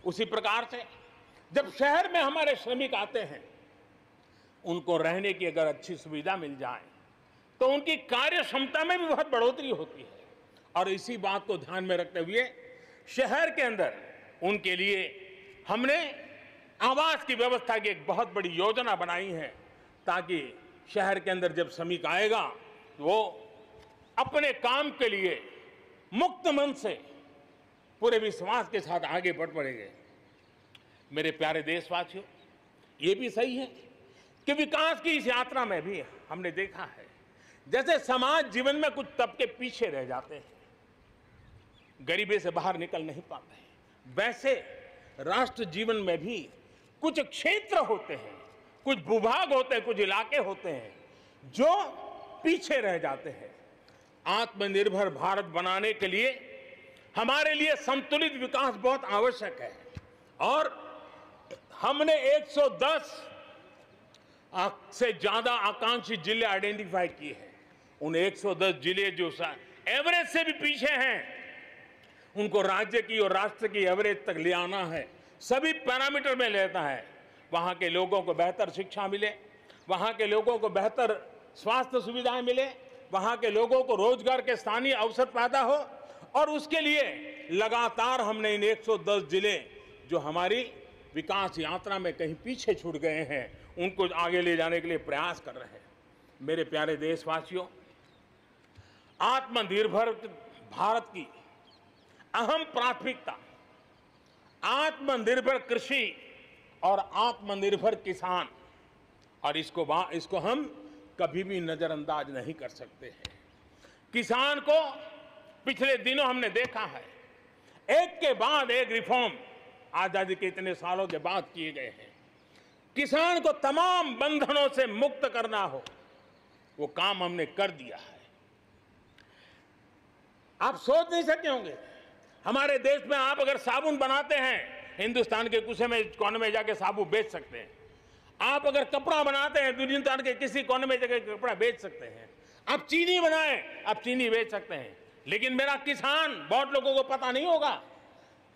उसी प्रकार से जब शहर में हमारे श्रमिक आते हैं, उनको रहने की अगर अच्छी सुविधा मिल जाए तो उनकी कार्य क्षमता में भी बहुत बढ़ोतरी होती है। और इसी बात को ध्यान में रखते हुए शहर के अंदर उनके लिए हमने आवास की व्यवस्था की एक बहुत बड़ी योजना बनाई है, ताकि शहर के अंदर जब श्रमिक आएगा तो वो अपने काम के लिए मुक्त मन से, पूरे विश्वास के साथ आगे बढ़ पड़ेंगे। मेरे प्यारे देशवासियों, ये भी सही है कि विकास की इस यात्रा में भी हमने देखा है, जैसे समाज जीवन में कुछ तबके पीछे रह जाते हैं, गरीबी से बाहर निकल नहीं पाते हैं, वैसे राष्ट्र जीवन में भी कुछ क्षेत्र होते हैं, कुछ भूभाग होते हैं, कुछ इलाके होते हैं जो पीछे रह जाते हैं। आत्मनिर्भर भारत बनाने के लिए हमारे लिए संतुलित विकास बहुत आवश्यक है। और हमने 110 से ज्यादा आकांक्षी जिले आइडेंटिफाई किए हैं। उन 110 जिले जो एवरेज से भी पीछे हैं, उनको राज्य की और राष्ट्र की एवरेज तक ले आना है। सभी पैरामीटर में लेता है। वहां के लोगों को बेहतर शिक्षा मिले, वहां के लोगों को बेहतर स्वास्थ्य सुविधाएं मिले, वहां के लोगों को रोजगार के स्थानीय अवसर पैदा हो। और उसके लिए लगातार हमने इन 110 जिले जो हमारी विकास यात्रा में कहीं पीछे छूट गए हैं, उनको आगे ले जाने के लिए प्रयास कर रहे हैं। मेरे प्यारे देशवासियों, आत्मनिर्भर भारत की अहम प्राथमिकता आत्मनिर्भर कृषि और आत्मनिर्भर किसान, और इसको हम कभी भी नजरअंदाज नहीं कर सकते हैं। किसान को पिछले दिनों हमने देखा है, एक के बाद एक रिफॉर्म आजादी के इतने सालों के बाद किए गए हैं। किसान को तमाम बंधनों से मुक्त करना हो, वो काम हमने कर दिया है। आप सोच नहीं सकते होंगे, हमारे देश में आप अगर साबुन बनाते हैं, हिंदुस्तान के कोने में जाके साबुन बेच सकते हैं। आप अगर कपड़ा बनाते हैं, हिंदुस्तान के किसी कोने में जाके कपड़ा बेच सकते हैं। आप चीनी बनाएं, आप चीनी बेच सकते हैं। लेकिन मेरा किसान, बहुत लोगों को पता नहीं होगा,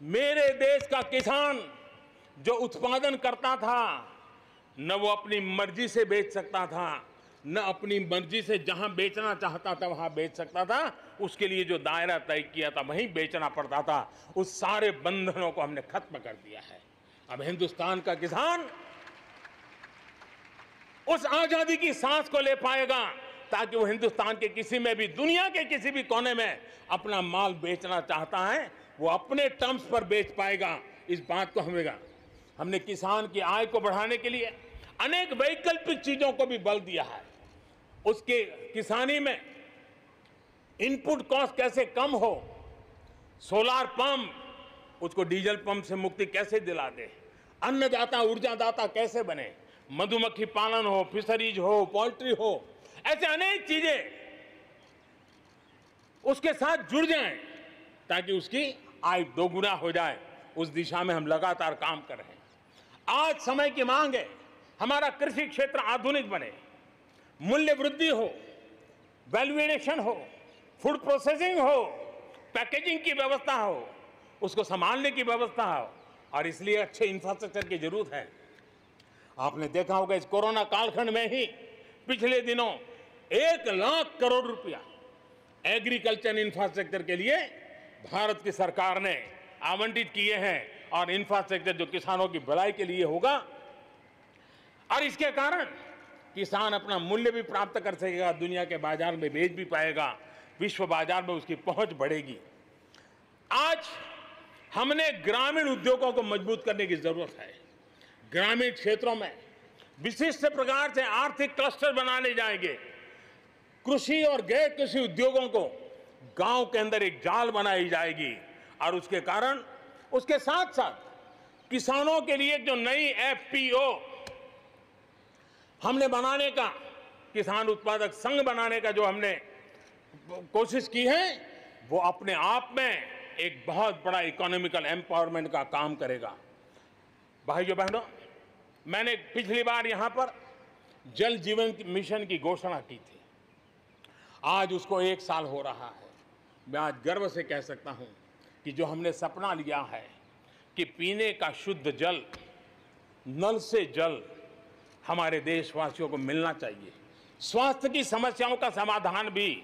मेरे देश का किसान जो उत्पादन करता था, न वो अपनी मर्जी से बेच सकता था, न अपनी मर्जी से जहां बेचना चाहता था वहां बेच सकता था। उसके लिए जो दायरा तय किया था वहीं बेचना पड़ता था। उस सारे बंधनों को हमने खत्म कर दिया है। अब हिंदुस्तान का किसान उस आजादी की सांस को ले पाएगा, ताकि वो हिंदुस्तान के किसी में भी, दुनिया के किसी भी कोने में अपना माल बेचना चाहता है, वो अपने टर्म्स पर बेच पाएगा। इस बात को हमने किसान की आय को बढ़ाने के लिए अनेक वैकल्पिक चीजों को भी बल दिया है। उसके किसानी में इनपुट कॉस्ट कैसे कम हो, सोलार पंप, उसको डीजल पंप से मुक्ति कैसे दिला दे, अन्नदाता ऊर्जादाता कैसे बने, मधुमक्खी पालन हो, फिशरीज हो, पोल्ट्री हो, ऐसे अनेक चीजें उसके साथ जुड़ जाएं, ताकि उसकी आय दोगुना हो जाए। उस दिशा में हम लगातार काम कर रहे हैं। आज समय की मांग है, हमारा कृषि क्षेत्र आधुनिक बने, मूल्य वृद्धि हो, वैल्यू एडिशन हो, फूड प्रोसेसिंग हो, पैकेजिंग की व्यवस्था हो, उसको संभालने की व्यवस्था हो, और इसलिए अच्छे इंफ्रास्ट्रक्चर की जरूरत है। आपने देखा होगा इस कोरोना कालखंड में ही पिछले दिनों 1 लाख करोड़ रुपया एग्रीकल्चर इंफ्रास्ट्रक्चर के लिए भारत की सरकार ने आवंटित किए हैं और इंफ्रास्ट्रक्चर जो किसानों की भलाई के लिए होगा और इसके कारण किसान अपना मूल्य भी प्राप्त कर सकेगा, दुनिया के बाजार में बेच भी पाएगा, विश्व बाजार में उसकी पहुंच बढ़ेगी। आज हमने ग्रामीण उद्योगों को मजबूत करने की जरूरत है। ग्रामीण क्षेत्रों में विशिष्ट प्रकार से आर्थिक क्लस्टर बनाने जाएंगे। कृषि और गैर कृषि उद्योगों को गांव के अंदर एक जाल बनाई जाएगी और उसके कारण उसके साथ साथ किसानों के लिए जो नई एफपीओ हमने बनाने का, किसान उत्पादक संघ बनाने का जो हमने कोशिश की है, वो अपने आप में एक बहुत बड़ा इकोनॉमिकल एम्पावरमेंट का काम करेगा। भाइयों बहनों, मैंने पिछली बार यहां पर जल जीवन मिशन की घोषणा की थी। आज उसको 1 साल हो रहा है। मैं आज गर्व से कह सकता हूं कि जो हमने सपना लिया है कि पीने का शुद्ध जल, नल से जल हमारे देशवासियों को मिलना चाहिए। स्वास्थ्य की समस्याओं का समाधान भी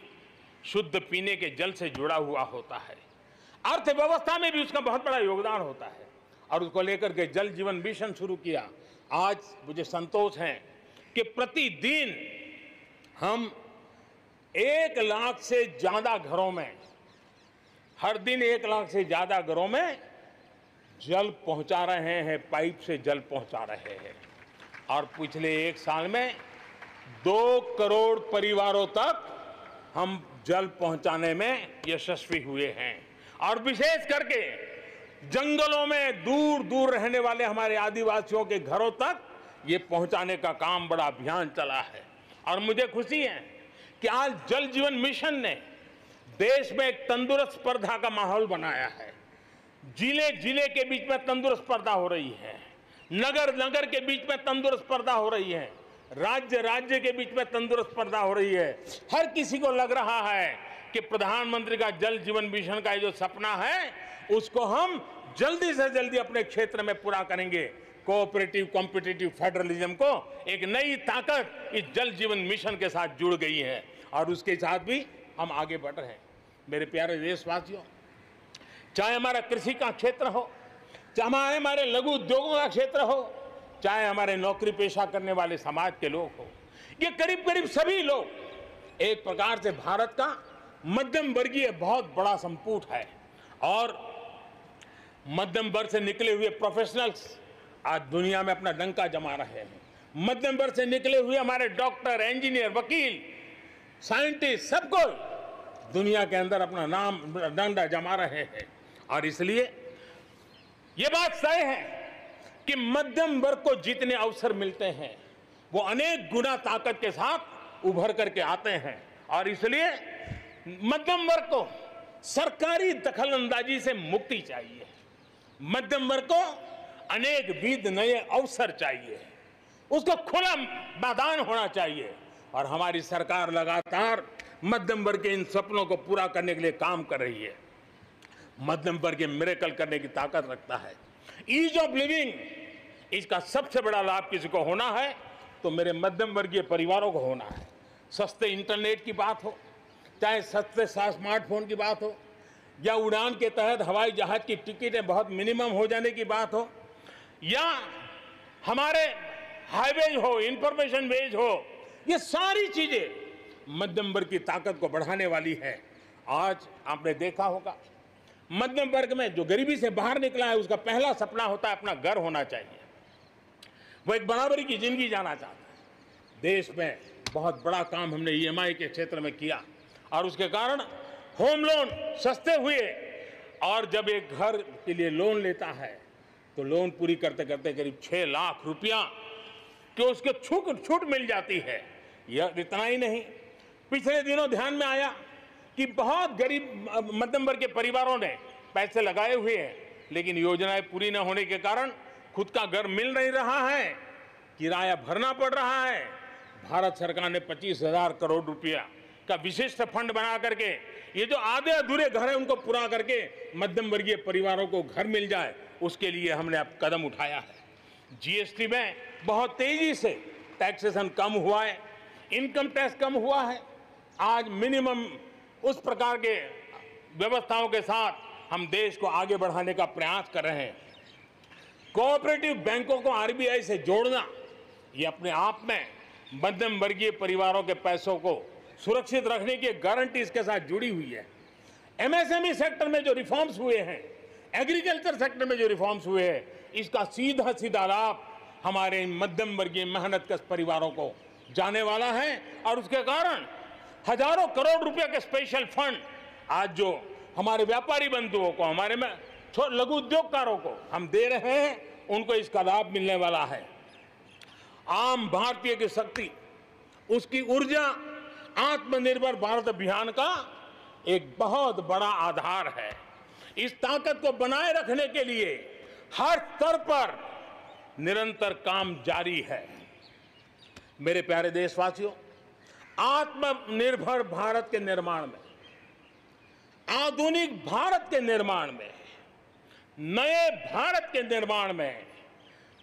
शुद्ध पीने के जल से जुड़ा हुआ होता है। अर्थव्यवस्था में भी उसका बहुत बड़ा योगदान होता है और उसको लेकर के जल जीवन मिशन शुरू किया। आज मुझे संतोष है कि प्रतिदिन हम 1 लाख से ज्यादा घरों में, हर दिन 1 लाख से ज्यादा घरों में जल पहुंचा रहे हैं, पाइप से जल पहुंचा रहे हैं और पिछले 1 साल में 2 करोड़ परिवारों तक हम जल पहुंचाने में यशस्वी हुए हैं। और विशेष करके जंगलों में दूर दूर रहने वाले हमारे आदिवासियों के घरों तक ये पहुंचाने का काम, बड़ा अभियान चला है। और मुझे खुशी है कि आज जल जीवन मिशन ने देश में एक तंदुरुस्त स्पर्धा का माहौल बनाया है। जिले जिले के बीच में तंदुरुस्त स्पर्धा हो रही है, नगर नगर के बीच में तंदुरुस्त स्पर्धा हो रही है, राज्य राज्य के बीच में तंदुरुस्त स्पर्धा हो रही है। हर किसी को लग रहा है कि प्रधानमंत्री का जल जीवन मिशन का जो सपना है उसको हम जल्दी से जल्दी अपने क्षेत्र में पूरा करेंगे। कोऑपरेटिव कॉम्पिटिटिव फेडरलिज्म को एक नई ताकत इस जल जीवन मिशन के साथ जुड़ गई है और उसके साथ भी हम आगे बढ़ रहे हैं। मेरे प्यारे देशवासियों, चाहे हमारा कृषि का क्षेत्र हो, चाहे हमारे लघु उद्योगों का क्षेत्र हो, चाहे हमारे नौकरी पेशा करने वाले समाज के लोग हो, ये करीब करीब सभी लोग एक प्रकार से भारत का मध्यम वर्गीय बहुत बड़ा संपुट है। और मध्यम वर्ग से निकले हुए प्रोफेशनल्स आज दुनिया में अपना डंका जमा रहे हैं। मध्यम वर्ग से निकले हुए हमारे डॉक्टर, इंजीनियर, वकील, साइंटिस्ट, सब कोई दुनिया के अंदर अपना नाम डंडा जमा रहे हैं। और इसलिए ये बात तय है कि मध्यम वर्ग को जितने अवसर मिलते हैं वो अनेक गुना ताकत के साथ उभर करके आते हैं। और इसलिए मध्यम वर्ग को सरकारी दखलंदाजी से मुक्ति चाहिए। मध्यम वर्ग को अनेक विध नए अवसर चाहिए, उसको खुला मैदान होना चाहिए। और हमारी सरकार लगातार मध्यम वर्ग के इन सपनों को पूरा करने के लिए काम कर रही है। मध्यम वर्ग मिरेकल करने की ताकत रखता है। ईज ऑफ लिविंग, इसका सबसे बड़ा लाभ किसी को होना है तो मेरे मध्यम वर्गीय परिवारों को होना है। सस्ते इंटरनेट की बात हो, चाहे सस्ते स्मार्टफोन की बात हो, या उड़ान के तहत हवाई जहाज की टिकटें बहुत मिनिमम हो जाने की बात हो, या हमारे हाईवेज हो, इंफॉर्मेशन वेज हो, ये सारी चीजें मध्यम वर्ग की ताकत को बढ़ाने वाली है। आज आपने देखा होगा मध्यम वर्ग में जो गरीबी से बाहर निकला है उसका पहला सपना होता है अपना घर होना चाहिए। वो एक बराबरी की जिंदगी जाना चाहता है। देश में बहुत बड़ा काम हमने ईएमआई के क्षेत्र में किया और उसके कारण होम लोन सस्ते हुए। और जब एक घर के लिए लोन लेता है तो लोन पूरी करते करते करीब 6 लाख रुपया कि उसके छूट मिल जाती है। यह इतना ही नहीं, पिछले दिनों ध्यान में आया कि बहुत गरीब मध्यम वर्ग के परिवारों ने पैसे लगाए हुए हैं, लेकिन योजनाएं पूरी न होने के कारण खुद का घर मिल नहीं रहा है, किराया भरना पड़ रहा है। भारत सरकार ने 25,000 करोड़ रुपया का विशिष्ट फंड बना करके ये जो आधे अधूरे घर हैं उनको पूरा करके मध्यम वर्गीय परिवारों को घर मिल जाए, उसके लिए हमने अब कदम उठाया है। जीएसटी में बहुत तेजी से टैक्सेशन कम हुआ है, इनकम टैक्स कम हुआ है। आज मिनिमम उस प्रकार के व्यवस्थाओं के साथ हम देश को आगे बढ़ाने का प्रयास कर रहे हैं। कोऑपरेटिव बैंकों को आरबीआई से जोड़ना, ये अपने आप में मध्यम वर्गीय परिवारों के पैसों को सुरक्षित रखने की गारंटी इसके साथ जुड़ी हुई है। एमएसएमई सेक्टर में जो रिफॉर्म्स हुए हैं, एग्रीकल्चर सेक्टर में जो रिफॉर्म्स हुए हैं, इसका सीधा सीधा लाभ हमारे मध्यम वर्गीय मेहनतकश परिवारों को जाने वाला है और उसके कारण हजारों करोड़ रुपए के स्पेशल फंड आज जो हमारे व्यापारी बंधुओं को, हमारे में लघु उद्योगकारों को हम दे रहे हैं, उनको इसका लाभ मिलने वाला है। आम भारतीय की शक्ति, उसकी ऊर्जा आत्मनिर्भर भारत अभियान का एक बहुत बड़ा आधार है। इस ताकत को बनाए रखने के लिए हर स्तर पर निरंतर काम जारी है। मेरे प्यारे देशवासियों, आत्मनिर्भर भारत के निर्माण में, आधुनिक भारत के निर्माण में, नए भारत के निर्माण में,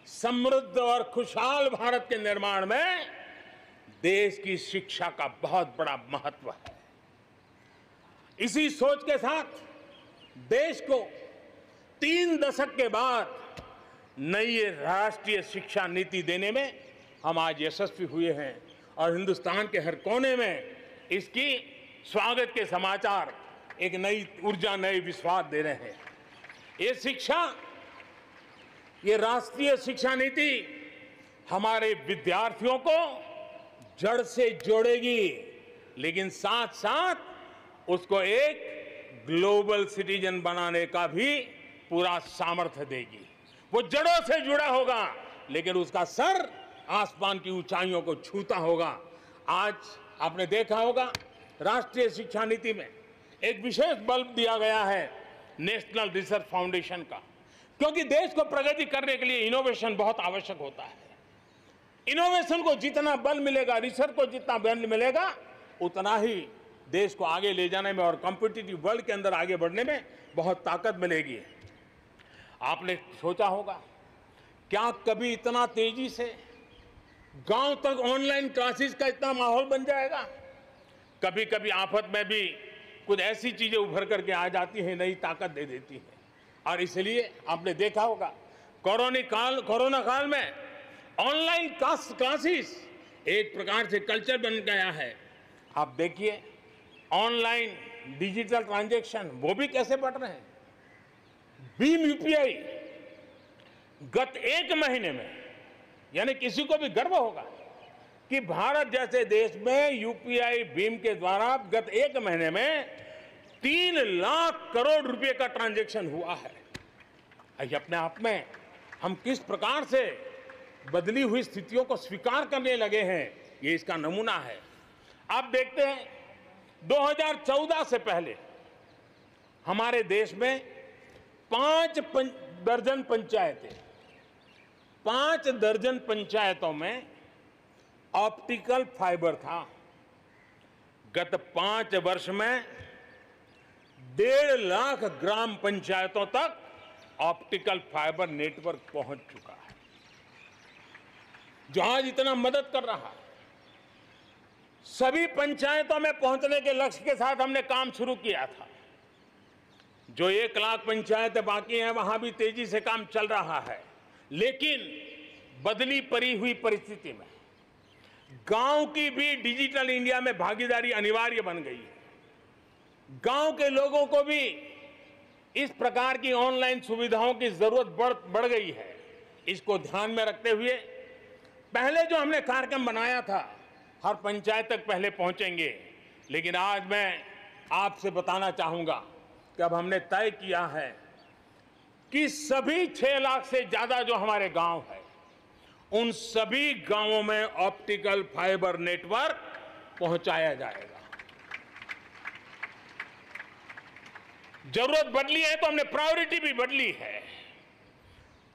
समृद्ध और खुशहाल भारत के निर्माण में देश की शिक्षा का बहुत बड़ा महत्व है। इसी सोच के साथ देश को 3 दशक के बाद नई राष्ट्रीय शिक्षा नीति देने में हम आज यशस्वी हुए हैं और हिंदुस्तान के हर कोने में इसकी स्वागत के समाचार एक नई ऊर्जा, नए विश्वास दे रहे हैं। ये शिक्षा, ये राष्ट्रीय शिक्षा नीति हमारे विद्यार्थियों को जड़ से जोड़ेगी, लेकिन साथ साथ उसको एक ग्लोबल सिटीजन बनाने का भी पूरा सामर्थ्य देगी। वो जड़ों से जुड़ा होगा, लेकिन उसका सर आसमान की ऊंचाइयों को छूता होगा। आज आपने देखा होगा राष्ट्रीय शिक्षा नीति में एक विशेष बल दिया गया है नेशनल रिसर्च फाउंडेशन का, क्योंकि देश को प्रगति करने के लिए इनोवेशन बहुत आवश्यक होता है। इनोवेशन को जितना बल मिलेगा, रिसर्च को जितना बल मिलेगा, उतना ही देश को आगे ले जाने में और कॉम्पिटिटिव वर्ल्ड के अंदर आगे बढ़ने में बहुत ताकत मिलेगी। आपने सोचा होगा, क्या कभी इतना तेजी से गांव तक ऑनलाइन क्लासेस का इतना माहौल बन जाएगा? कभी कभी आफत में भी कुछ ऐसी चीजें उभर करके आ जाती हैं, नई ताकत दे देती है। और इसलिए आपने देखा होगा कोरोना काल में ऑनलाइन क्लासेस एक प्रकार से कल्चर बन गया है। आप देखिए ऑनलाइन डिजिटल ट्रांजैक्शन वो भी कैसे बढ़ रहे हैं। भीम यूपीआई गत 1 महीने में, यानी किसी को भी गर्व होगा कि भारत जैसे देश में यूपीआई भीम के द्वारा गत 1 महीने में 3 लाख करोड़ रुपए का ट्रांजैक्शन हुआ है। ये अपने आप में हम किस प्रकार से बदली हुई स्थितियों को स्वीकार करने लगे हैं, ये इसका नमूना है। आप देखते हैं 2014 से पहले हमारे देश में 5 दर्जन पंचायतें, 5 दर्जन पंचायतों में ऑप्टिकल फाइबर था। गत 5 वर्ष में 1.5 लाख ग्राम पंचायतों तक ऑप्टिकल फाइबर नेटवर्क पहुंच चुका है, जो आज इतना मदद कर रहा है। सभी पंचायतों में पहुंचने के लक्ष्य के साथ हमने काम शुरू किया था। जो 1 लाख पंचायतें बाकी हैं, वहां भी तेजी से काम चल रहा है, लेकिन बदली पड़ी हुई परिस्थिति में गांव की भी डिजिटल इंडिया में भागीदारी अनिवार्य बन गई है। गांव के लोगों को भी इस प्रकार की ऑनलाइन सुविधाओं की जरूरत बढ़ गई है। इसको ध्यान में रखते हुए पहले जो हमने कार्यक्रम बनाया था, हर पंचायत तक पहले पहुंचेंगे, लेकिन आज मैं आपसे बताना चाहूंगा कि अब हमने तय किया है कि सभी 6 लाख से ज्यादा जो हमारे गांव है, उन सभी गांवों में ऑप्टिकल फाइबर नेटवर्क पहुंचाया जाएगा। जरूरत बदली है तो हमने प्रायोरिटी भी बदली है।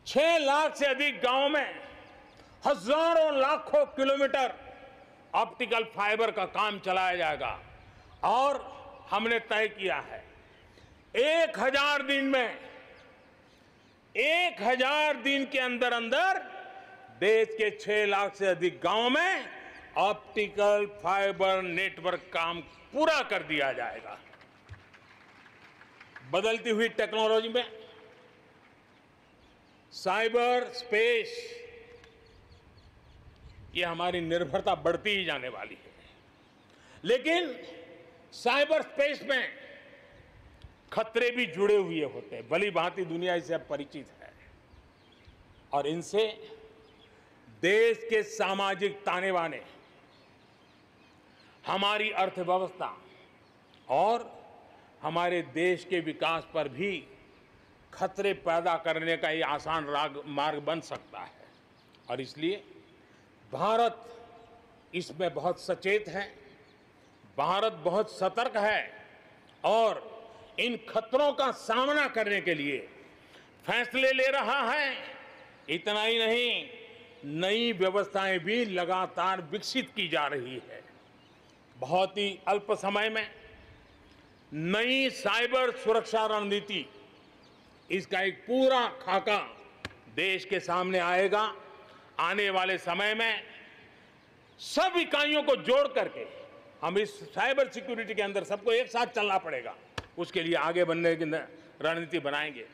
6 लाख से अधिक गांवों में हजारों लाखों किलोमीटर ऑप्टिकल फाइबर का काम चलाया जाएगा और हमने तय किया है 1000 दिन में, 1000 दिन के अंदर अंदर देश के 6 लाख से अधिक गांवों में ऑप्टिकल फाइबर नेटवर्क काम पूरा कर दिया जाएगा। बदलती हुई टेक्नोलॉजी में साइबर स्पेस, ये हमारी निर्भरता बढ़ती ही जाने वाली है। लेकिन साइबर स्पेस में खतरे भी जुड़े हुए होते हैं, भली भांति दुनिया इससे अब परिचित है, और इनसे देश के सामाजिक ताने बाने, हमारी अर्थव्यवस्था और हमारे देश के विकास पर भी खतरे पैदा करने का ये आसान मार्ग बन सकता है। और इसलिए भारत इसमें बहुत सचेत है, भारत बहुत सतर्क है और इन खतरों का सामना करने के लिए फैसले ले रहा है। इतना ही नहीं, नई व्यवस्थाएं भी लगातार विकसित की जा रही है। बहुत ही अल्प समय में नई साइबर सुरक्षा रणनीति, इसका एक पूरा खाका देश के सामने आएगा। आने वाले समय में सब इकाइयों को जोड़ करके हम इस साइबर सिक्योरिटी के अंदर सबको एक साथ चलना पड़ेगा। उसके लिए आगे बढ़ने की रणनीति बनाएंगे।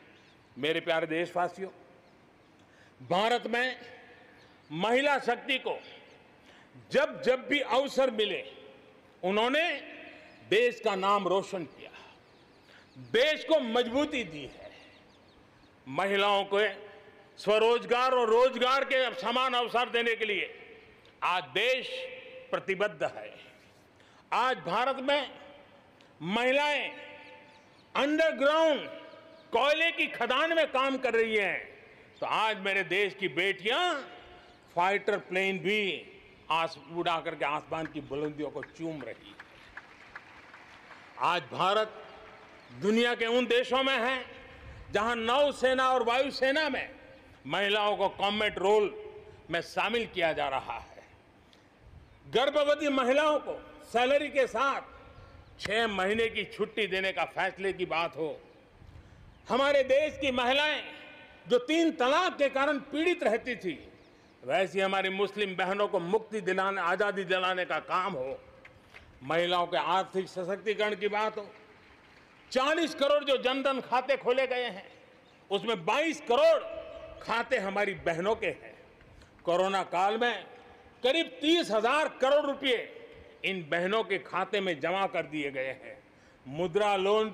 मेरे प्यारे देशवासियों, भारत में महिला शक्ति को जब जब भी अवसर मिले उन्होंने देश का नाम रोशन किया, देश को मजबूती दी है। महिलाओं को स्वरोजगार और रोजगार के समान अवसर देने के लिए आज देश प्रतिबद्ध है। आज भारत में महिलाएं अंडरग्राउंड कोयले की खदान में काम कर रही हैं, तो आज मेरे देश की बेटियां फाइटर प्लेन भी उड़ा करके आसमान की बुलंदियों को चूम रही है। आज भारत दुनिया के उन देशों में है जहां नौसेना और वायुसेना में महिलाओं को कॉम्बैट रोल में शामिल किया जा रहा है। गर्भवती महिलाओं को सैलरी के साथ 6 महीने की छुट्टी देने का फैसले की बात हो, हमारे देश की महिलाएं जो 3 तलाक के कारण पीड़ित रहती थी, वैसी हमारी मुस्लिम बहनों को मुक्ति दिलाने, आजादी दिलाने का काम हो, महिलाओं के आर्थिक सशक्तिकरण की बात हो। 40 करोड़ जो जनधन खाते खोले गए हैं, उसमें 22 करोड़ खाते हमारी बहनों के हैं। कोरोना काल में करीब 30,000 करोड़ रुपए इन बहनों के खाते में जमा कर दिए गए हैं। मुद्रा लोन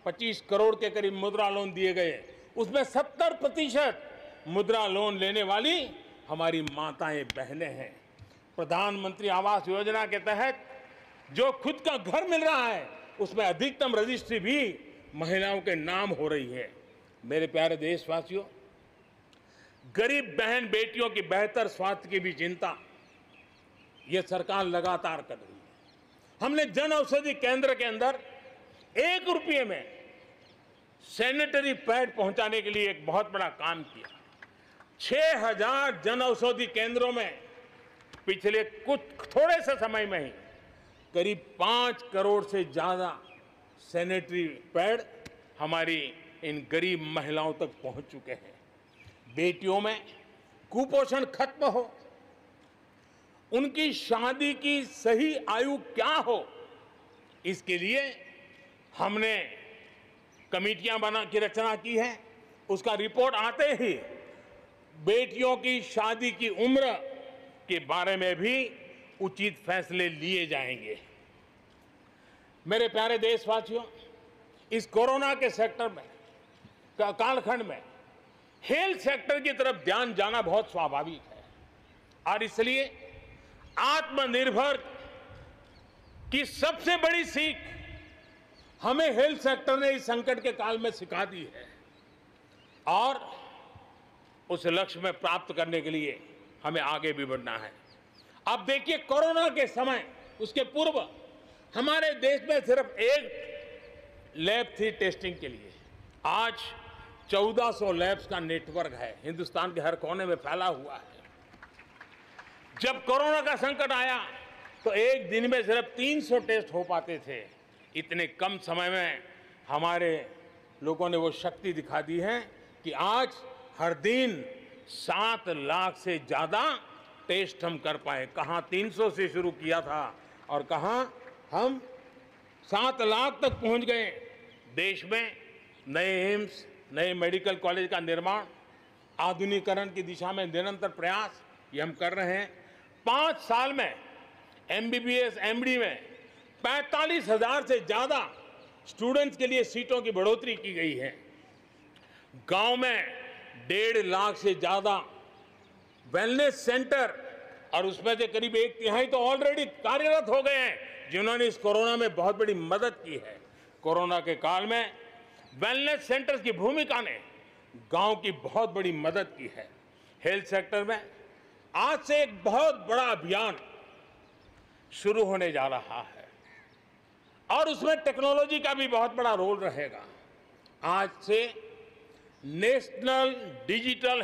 25 करोड़ के करीब मुद्रा लोन दिए गए, उसमें 70% मुद्रा लोन लेने वाली हमारी माताएं बहनें हैं। प्रधानमंत्री आवास योजना के तहत जो खुद का घर मिल रहा है, उसमें अधिकतम रजिस्ट्री भी महिलाओं के नाम हो रही है। मेरे प्यारे देशवासियों, गरीब बहन बेटियों की बेहतर स्वास्थ्य की भी चिंता ये सरकार लगातार कर रही है। हमने जन औषधि केंद्र के अंदर 1 रुपये में सैनिटरी पैड पहुंचाने के लिए एक बहुत बड़ा काम किया। 6000 जन औषधि केंद्रों में पिछले थोड़े से समय में ही करीब 5 करोड़ से ज्यादा सैनिटरी पैड हमारी इन गरीब महिलाओं तक पहुंच चुके हैं। बेटियों में कुपोषण खत्म हो, उनकी शादी की सही आयु क्या हो, इसके लिए हमने कमेटियां बना की रचना की है। उसका रिपोर्ट आते ही बेटियों की शादी की उम्र के बारे में भी उचित फैसले लिए जाएंगे। मेरे प्यारे देशवासियों, इस कोरोना के सेक्टर में कालखंड में हेल्थ सेक्टर की तरफ ध्यान जाना बहुत स्वाभाविक है, और इसलिए आत्मनिर्भर की सबसे बड़ी सीख हमें हेल्थ सेक्टर ने इस संकट के काल में सिखा दी है, और उस लक्ष्य में प्राप्त करने के लिए हमें आगे भी बढ़ना है। अब देखिए, कोरोना के समय, उसके पूर्व हमारे देश में सिर्फ एक लैब थी टेस्टिंग के लिए। आज 1400 लैब्स का नेटवर्क है, हिंदुस्तान के हर कोने में फैला हुआ है। जब कोरोना का संकट आया तो एक दिन में सिर्फ 300 टेस्ट हो पाते थे। इतने कम समय में हमारे लोगों ने वो शक्ति दिखा दी है कि आज हर दिन 7 लाख से ज्यादा टेस्ट हम कर पाए। कहाँ 300 से शुरू किया था और कहाँ हम 7 लाख तक पहुंच गए। देश में नए एम्स, नए मेडिकल कॉलेज का निर्माण, आधुनिकीकरण की दिशा में निरंतर प्रयास ये हम कर रहे हैं। 5 साल में MBBS, MD में 45,000 से ज्यादा स्टूडेंट्स के लिए सीटों की बढ़ोतरी की गई है। गांव में 1.5 लाख से ज्यादा वेलनेस सेंटर, और उसमें से करीब 1/3 तो ऑलरेडी कार्यरत हो गए हैं, जिन्होंने इस कोरोना में बहुत बड़ी मदद की है। कोरोना के काल में वेलनेस सेंटर्स की भूमिका ने गांव की बहुत बड़ी मदद की है। हेल्थ सेक्टर में आज से एक बहुत बड़ा अभियान शुरू होने जा रहा है और उसमें टेक्नोलॉजी का भी बहुत बड़ा रोल रहेगा। आज से नेशनल डिजिटल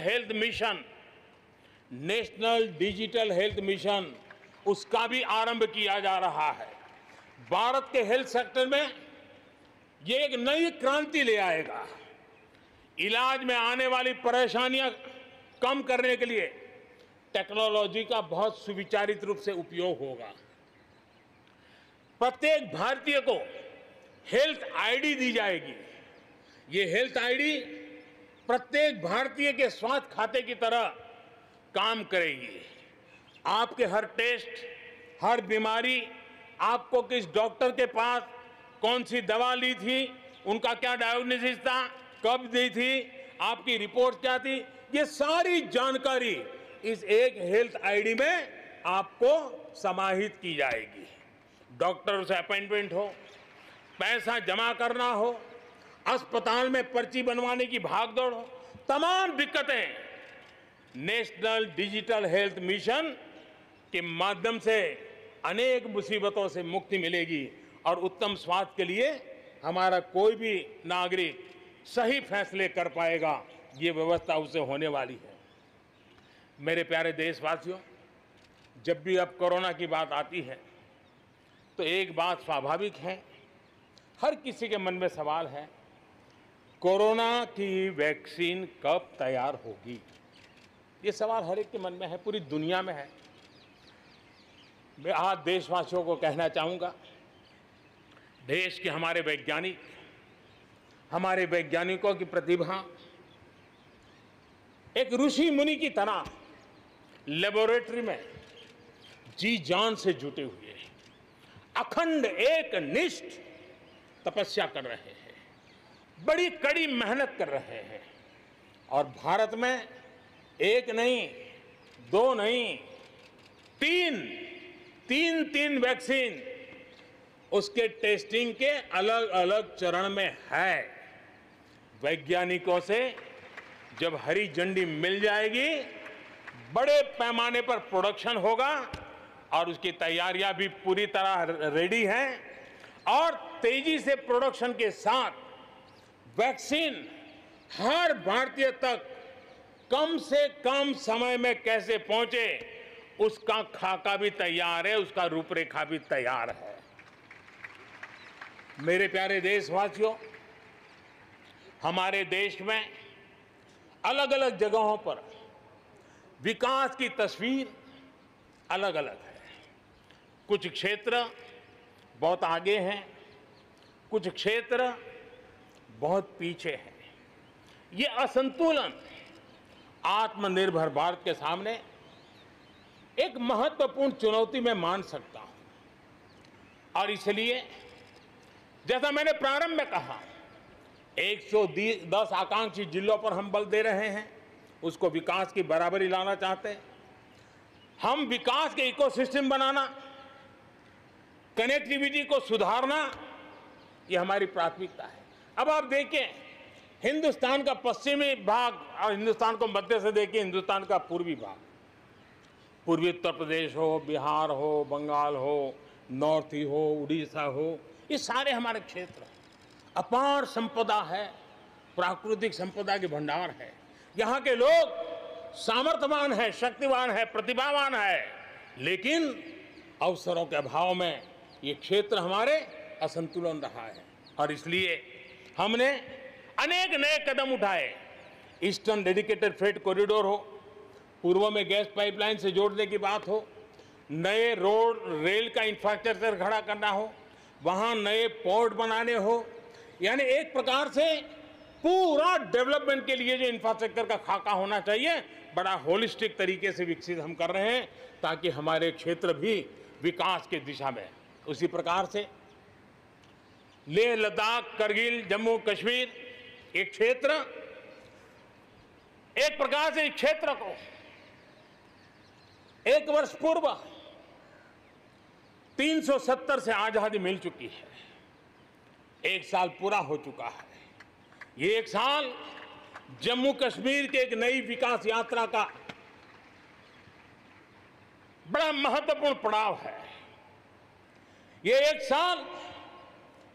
हेल्थ मिशन उसका भी आरंभ किया जा रहा है। भारत के हेल्थ सेक्टर में ये एक नई क्रांति ले आएगा। इलाज में आने वाली परेशानियां कम करने के लिए टेक्नोलॉजी का बहुत सुविचारित रूप से उपयोग होगा। प्रत्येक भारतीय को हेल्थ आईडी दी जाएगी। ये हेल्थ आईडी प्रत्येक भारतीय के स्वास्थ्य खाते की तरह काम करेगी। आपके हर टेस्ट, हर बीमारी, आपको किस डॉक्टर के पास कौन सी दवा ली थी, उनका क्या डायग्नोसिस था, कब दी थी, आपकी रिपोर्ट क्या थी, ये सारी जानकारी इस एक हेल्थ आईडी में आपको समाहित की जाएगी। डॉक्टर से अपॉइंटमेंट हो, पैसा जमा करना हो, अस्पताल में पर्ची बनवाने की भागदौड़ हो, तमाम दिक्कतें नेशनल डिजिटल हेल्थ मिशन के माध्यम से अनेक मुसीबतों से मुक्ति मिलेगी और उत्तम स्वास्थ्य के लिए हमारा कोई भी नागरिक सही फैसले कर पाएगा। ये व्यवस्था उससे होने वाली है। मेरे प्यारे देशवासियों, जब भी अब कोरोना की बात आती है तो एक बात स्वाभाविक है, हर किसी के मन में सवाल है, कोरोना की वैक्सीन कब तैयार होगी? ये सवाल हर एक के मन में है, पूरी दुनिया में है। मैं आज देशवासियों को कहना चाहूंगा, देश के हमारे वैज्ञानिकों की प्रतिभा एक ऋषि मुनि की तरह लेबोरेटरी में जी जान से जुटे हुए अखंड एक निष्ठ तपस्या कर रहे हैं, बड़ी कड़ी मेहनत कर रहे हैं और भारत में एक नहीं, दो नहीं, तीन वैक्सीन उसके टेस्टिंग के अलग अलग चरण में है। वैज्ञानिकों से जब हरी झंडी मिल जाएगी, बड़े पैमाने पर प्रोडक्शन होगा और उसकी तैयारियां भी पूरी तरह रेडी हैं और तेजी से प्रोडक्शन के साथ वैक्सीन हर भारतीय तक कम से कम समय में कैसे पहुंचे, उसका खाका भी तैयार है, उसका रूपरेखा भी तैयार है। मेरे प्यारे देशवासियों, हमारे देश में अलग अलग जगहों पर विकास की तस्वीर अलग अलग है। कुछ क्षेत्र बहुत आगे हैं, कुछ क्षेत्र बहुत पीछे हैं। ये असंतुलन आत्मनिर्भर भारत के सामने एक महत्वपूर्ण चुनौती मैं मान सकता हूं और इसलिए जैसा मैंने प्रारंभ में कहा, 110 आकांक्षी जिलों पर हम बल दे रहे हैं, उसको विकास की बराबरी लाना चाहते हैं। हम विकास के इकोसिस्टम बनाना, कनेक्टिविटी को सुधारना, ये हमारी प्राथमिकता है। अब आप देखिए, हिंदुस्तान का पश्चिमी भाग और हिंदुस्तान को मध्य से देखिए, हिंदुस्तान का पूर्वी भाग, पूर्वी उत्तर प्रदेश हो, बिहार हो, बंगाल हो, नॉर्थ ही हो, उड़ीसा हो, ये सारे हमारे क्षेत्र अपार संपदा है, प्राकृतिक संपदा के भंडार है। यहाँ के लोग सामर्थ्यवान है, शक्तिवान है, प्रतिभावान है, लेकिन अवसरों के अभाव में ये क्षेत्र हमारे असंतुलन रहा है और इसलिए हमने अनेक नए कदम उठाए। ईस्टर्न डेडिकेटेड फ्रेट कॉरिडोर हो, पूर्व में गैस पाइपलाइन से जोड़ने की बात हो, नए रोड रेल का इंफ्रास्ट्रक्चर खड़ा करना हो, वहां नए पोर्ट बनाने हो, यानी एक प्रकार से पूरा डेवलपमेंट के लिए जो इंफ्रास्ट्रक्चर का खाका होना चाहिए, बड़ा होलिस्टिक तरीके से विकसित हम कर रहे हैं ताकि हमारे क्षेत्र भी विकास की दिशा में। उसी प्रकार से लेह लद्दाख करगिल जम्मू कश्मीर एक क्षेत्र, एक प्रकार से इस क्षेत्र को 1 वर्ष पूर्व 370 से आजादी मिल चुकी है, 1 साल पूरा हो चुका है। ये 1 साल जम्मू कश्मीर के एक नई विकास यात्रा का बड़ा महत्वपूर्ण पड़ाव है। ये 1 साल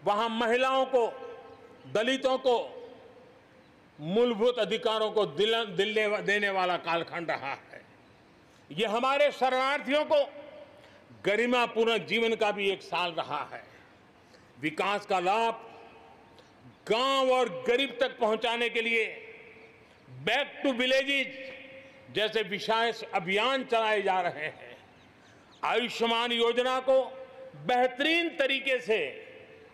वहां महिलाओं को, दलितों को मूलभूत अधिकारों को देने वाला कालखंड रहा है। ये हमारे शरणार्थियों को गरिमापूर्ण जीवन का भी 1 साल रहा है। विकास का लाभ गांव और गरीब तक पहुंचाने के लिए बैक टू विलेजेस जैसे विशेष अभियान चलाए जा रहे हैं। आयुष्मान योजना को बेहतरीन तरीके से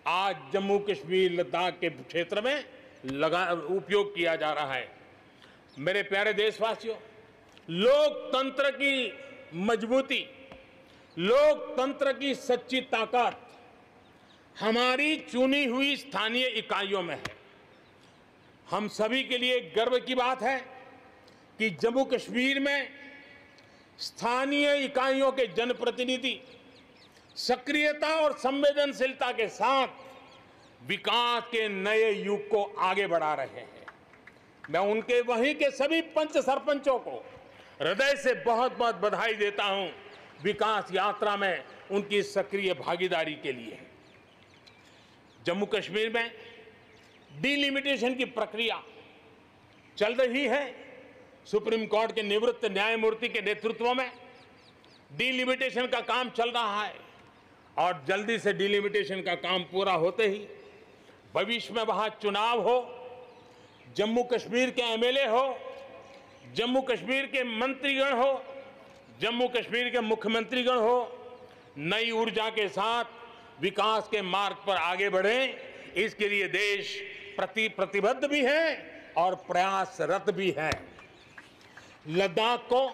आज जम्मू कश्मीर लद्दाख के क्षेत्र में उपयोग किया जा रहा है। मेरे प्यारे देशवासियों, लोकतंत्र की मजबूती, लोकतंत्र की सच्ची ताकत हमारी चुनी हुई स्थानीय इकाइयों में है। हम सभी के लिए गर्व की बात है कि जम्मू कश्मीर में स्थानीय इकाइयों के जनप्रतिनिधि सक्रियता और संवेदनशीलता के साथ विकास के नए युग को आगे बढ़ा रहे हैं। मैं उनके वहीं के सभी पंच सरपंचों को हृदय से बहुत बहुत बधाई देता हूं विकास यात्रा में उनकी सक्रिय भागीदारी के लिए। जम्मू कश्मीर में डिलिमिटेशन की प्रक्रिया चल रही है। सुप्रीम कोर्ट के निवृत्त न्यायमूर्ति के नेतृत्व में डिलिमिटेशन का काम चल रहा है और जल्दी से डिलिमिटेशन का काम पूरा होते ही भविष्य में वहां चुनाव हो, जम्मू कश्मीर के एमएलए हो, जम्मू कश्मीर के मंत्रीगण हो, जम्मू कश्मीर के मुख्यमंत्रीगण हो, नई ऊर्जा के साथ विकास के मार्ग पर आगे बढ़ें। इसके लिए देश प्रतिबद्ध भी है और प्रयासरत भी है। लद्दाख को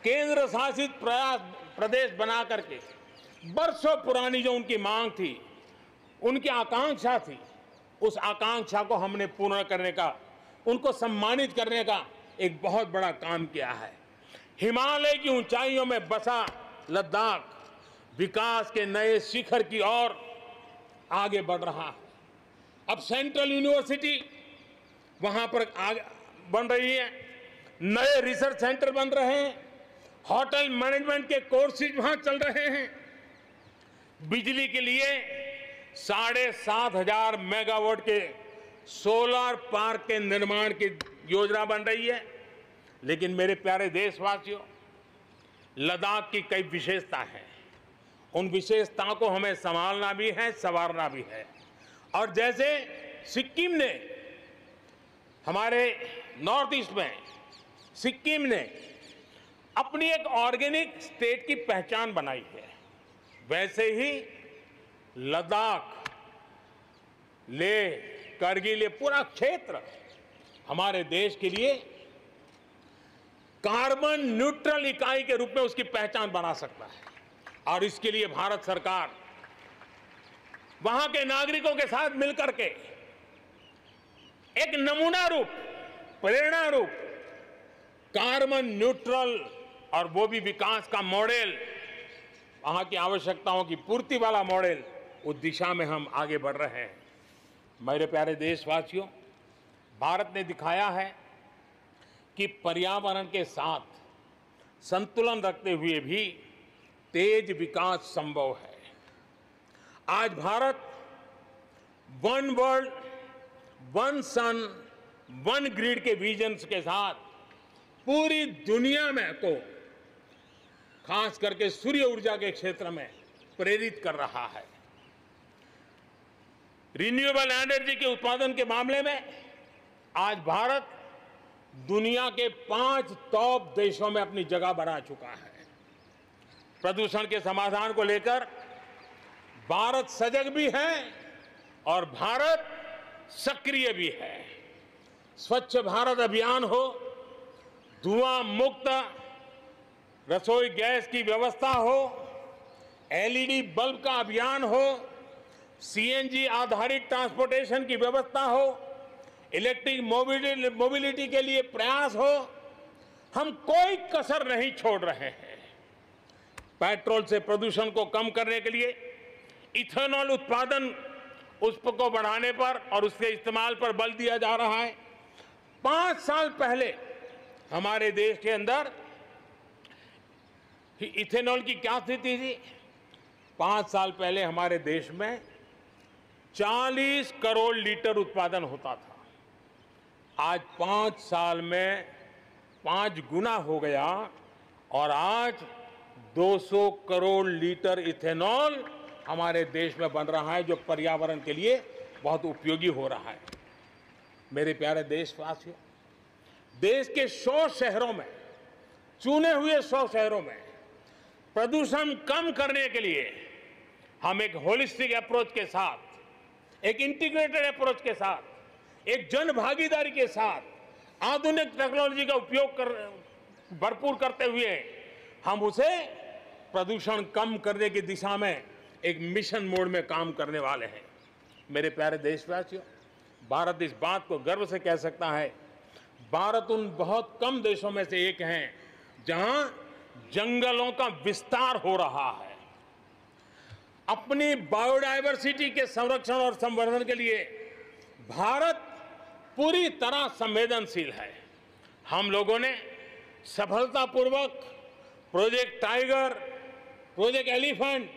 केंद्र शासित प्रदेश बना करके बरसों पुरानी जो उनकी मांग थी, उनकी आकांक्षा थी, उस आकांक्षा को हमने पूर्ण करने का, उनको सम्मानित करने का एक बहुत बड़ा काम किया है। हिमालय की ऊंचाइयों में बसा लद्दाख विकास के नए शिखर की ओर आगे बढ़ रहा है। अब सेंट्रल यूनिवर्सिटी वहां पर बन रही है, नए रिसर्च सेंटर बन रहे हैं, होटल मैनेजमेंट के कोर्सेज वहां चल रहे हैं। बिजली के लिए 7,500 मेगावाट के सोलर पार्क के निर्माण की योजना बन रही है। लेकिन मेरे प्यारे देशवासियों, लद्दाख की कई विशेषता हैं। उन विशेषताओं को हमें संभालना भी है, संवारना भी है। और जैसे सिक्किम ने, हमारे नॉर्थ ईस्ट में सिक्किम ने अपनी एक ऑर्गेनिक स्टेट की पहचान बनाई है, वैसे ही लद्दाख, लेह, करगिल, ये पूरा क्षेत्र हमारे देश के लिए कार्बन न्यूट्रल इकाई के रूप में उसकी पहचान बना सकता है। और इसके लिए भारत सरकार वहां के नागरिकों के साथ मिलकर के एक नमूना रूप, प्रेरणा रूप कार्बन न्यूट्रल और वो भी विकास का मॉडल, वहां की आवश्यकताओं की पूर्ति वाला मॉडल, उस दिशा में हम आगे बढ़ रहे हैं। मेरे प्यारे देशवासियों, भारत ने दिखाया है कि पर्यावरण के साथ संतुलन रखते हुए भी तेज विकास संभव है। आज भारत वन वर्ल्ड, वन सन, वन ग्रिड के विजन के साथ पूरी दुनिया में को खास करके सूर्य ऊर्जा के क्षेत्र में प्रेरित कर रहा है। रिन्यूएबल एनर्जी के उत्पादन के मामले में आज भारत दुनिया के 5 टॉप देशों में अपनी जगह बना चुका है। प्रदूषण के समाधान को लेकर भारत सजग भी है और भारत सक्रिय भी है। स्वच्छ भारत अभियान हो, धुआं मुक्त रसोई गैस की व्यवस्था हो, एलईडी बल्ब का अभियान हो, सीएनजी आधारित ट्रांसपोर्टेशन की व्यवस्था हो, इलेक्ट्रिक मोबिलिटी के लिए प्रयास हो, हम कोई कसर नहीं छोड़ रहे हैं। पेट्रोल से प्रदूषण को कम करने के लिए इथेनॉल उत्पादन को बढ़ाने पर और उसके इस्तेमाल पर बल दिया जा रहा है। 5 साल पहले हमारे देश के अंदर इथेनॉल की क्या स्थिति थी? 5 साल पहले हमारे देश में 40 करोड़ लीटर उत्पादन होता था। आज 5 साल में 5 गुना हो गया और आज 200 करोड़ लीटर इथेनॉल हमारे देश में बन रहा है, जो पर्यावरण के लिए बहुत उपयोगी हो रहा है। मेरे प्यारे देशवासियों, देश के 100 शहरों में, चुने हुए 100 शहरों में प्रदूषण कम करने के लिए हम एक होलिस्टिक अप्रोच के साथ, एक इंटीग्रेटेड अप्रोच के साथ, एक जन भागीदारी के साथ, आधुनिक टेक्नोलॉजी का उपयोग भरपूर करते हुए हम उसे प्रदूषण कम करने की दिशा में एक मिशन मोड में काम करने वाले हैं। मेरे प्यारे देशवासियों, भारत इस बात को गर्व से कह सकता है, भारत उन बहुत कम देशों में से एक है जहां जंगलों का विस्तार हो रहा है। अपनी बायोडायवर्सिटी के संरक्षण और संवर्धन के लिए भारत पूरी तरह संवेदनशील है। हम लोगों ने सफलतापूर्वक प्रोजेक्ट टाइगर, प्रोजेक्ट एलिफेंट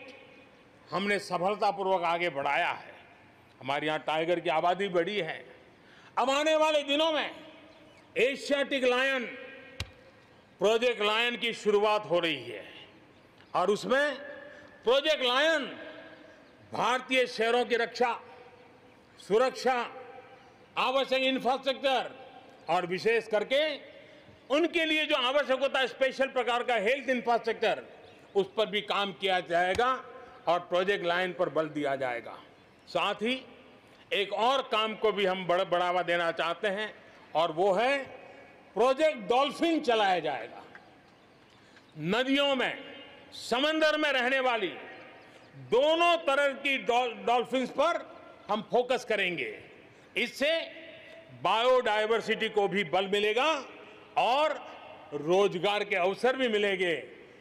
हमने सफलतापूर्वक आगे बढ़ाया है। हमारे यहाँ टाइगर की आबादी बढ़ी है। अब आने वाले दिनों में एशियाटिक लायन, प्रोजेक्ट लायन की शुरुआत हो रही है और उसमें प्रोजेक्ट लायन भारतीय शहरों की रक्षा, सुरक्षा, आवश्यक इंफ्रास्ट्रक्चर और विशेष करके उनके लिए जो आवश्यक होता है स्पेशल प्रकार का हेल्थ इंफ्रास्ट्रक्चर, उस पर भी काम किया जाएगा और प्रोजेक्ट लाइन पर बल दिया जाएगा। साथ ही एक और काम को भी हम बढ़ावा देना चाहते हैं और वो है प्रोजेक्ट डॉल्फिन चलाया जाएगा। नदियों में, समंदर में रहने वाली दोनों तरह की डॉल्फिन्स पर हम फोकस करेंगे। इससे बायोडायवर्सिटी को भी बल मिलेगा और रोजगार के अवसर भी मिलेंगे।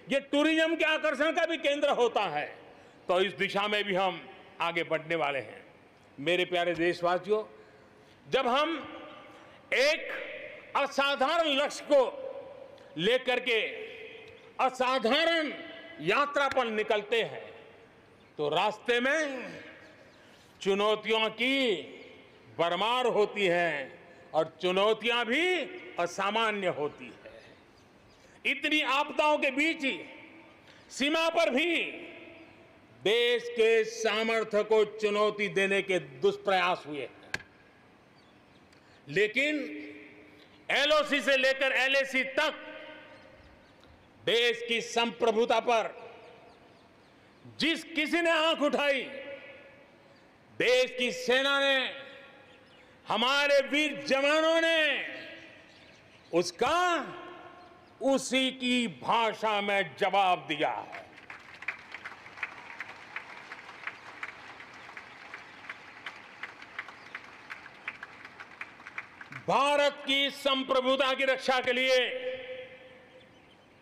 ये टूरिज्म के आकर्षण का भी केंद्र होता है, तो इस दिशा में भी हम आगे बढ़ने वाले हैं। मेरे प्यारे देशवासियों, जब हम एक असाधारण लक्ष्य को लेकर के असाधारण यात्रा पर निकलते हैं तो रास्ते में चुनौतियों की भरमार होती है और चुनौतियां भी असामान्य होती है। इतनी आपदाओं के बीच ही सीमा पर भी देश के सामर्थ्य को चुनौती देने के दुष्प्रयास हुए हैं, लेकिन एलओसी से लेकर एलएसी तक देश की संप्रभुता पर जिस किसी ने आंख उठाई, देश की सेना ने, हमारे वीर जवानों ने उसका उसी की भाषा में जवाब दिया है। भारत की संप्रभुता की रक्षा के लिए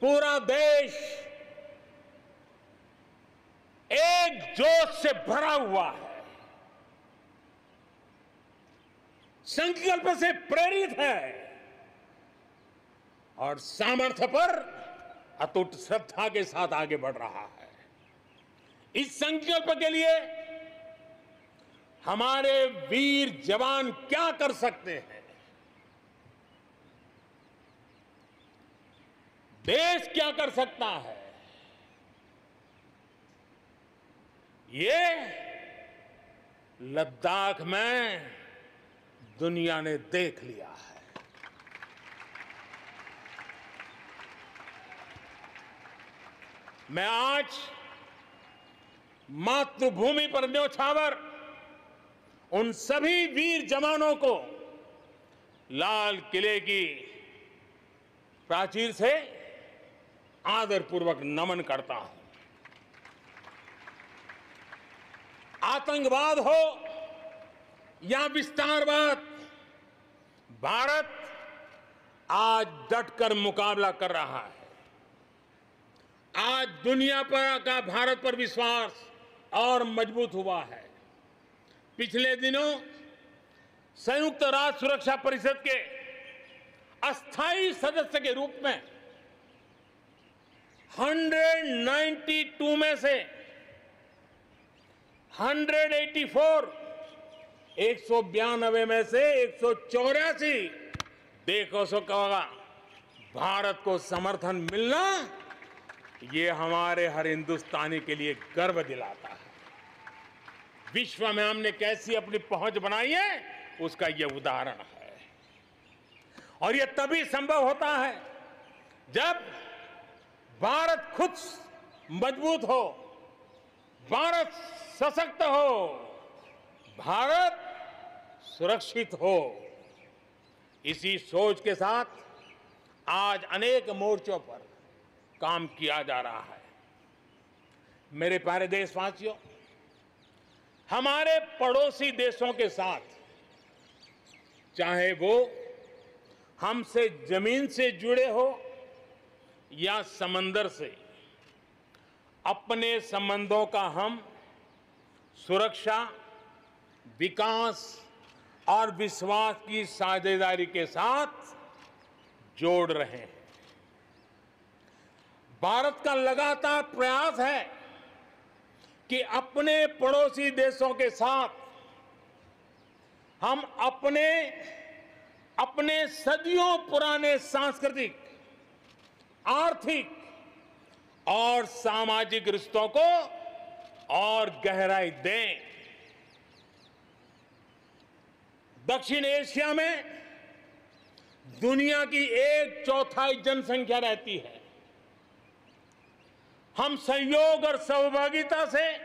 पूरा देश एक जोश से भरा हुआ है, संकल्प से प्रेरित है और सामर्थ्य पर अटूट श्रद्धा के साथ आगे बढ़ रहा है। इस संकल्प के लिए हमारे वीर जवान क्या कर सकते हैं, देश क्या कर सकता है, ये लद्दाख में दुनिया ने देख लिया है। मैं आज मातृभूमि पर न्योछावर उन सभी वीर जवानों को लाल किले की प्राचीर से आदरपूर्वक नमन करता हूं। आतंकवाद हो या विस्तारवाद, भारत आज डटकर मुकाबला कर रहा है। आज दुनिया पर का भारत पर विश्वास और मजबूत हुआ है। पिछले दिनों संयुक्त राष्ट्र सुरक्षा परिषद के अस्थायी सदस्य के रूप में 192 में से 192 में से 184 देशों का भारत को समर्थन मिलना, ये हमारे हर हिंदुस्तानी के लिए गर्व दिलाता है। विश्व में हमने कैसी अपनी पहुंच बनाई है, उसका यह उदाहरण है। और यह तभी संभव होता है जब भारत खुद मजबूत हो, भारत सशक्त हो, भारत सुरक्षित हो। इसी सोच के साथ आज अनेक मोर्चों पर काम किया जा रहा है। मेरे प्यारे देशवासियों, हमारे पड़ोसी देशों के साथ, चाहे वो हमसे जमीन से जुड़े हो या समंदर से, अपने संबंधों का हम सुरक्षा, विकास और विश्वास की साझेदारी के साथ जोड़ रहे हैं। भारत का लगातार प्रयास है कि अपने पड़ोसी देशों के साथ हम अपने सदियों पुराने सांस्कृतिक, आर्थिक और सामाजिक रिश्तों को और गहराई दें। दक्षिण एशिया में दुनिया की 1/4 जनसंख्या रहती है। हम सहयोग और सहभागिता से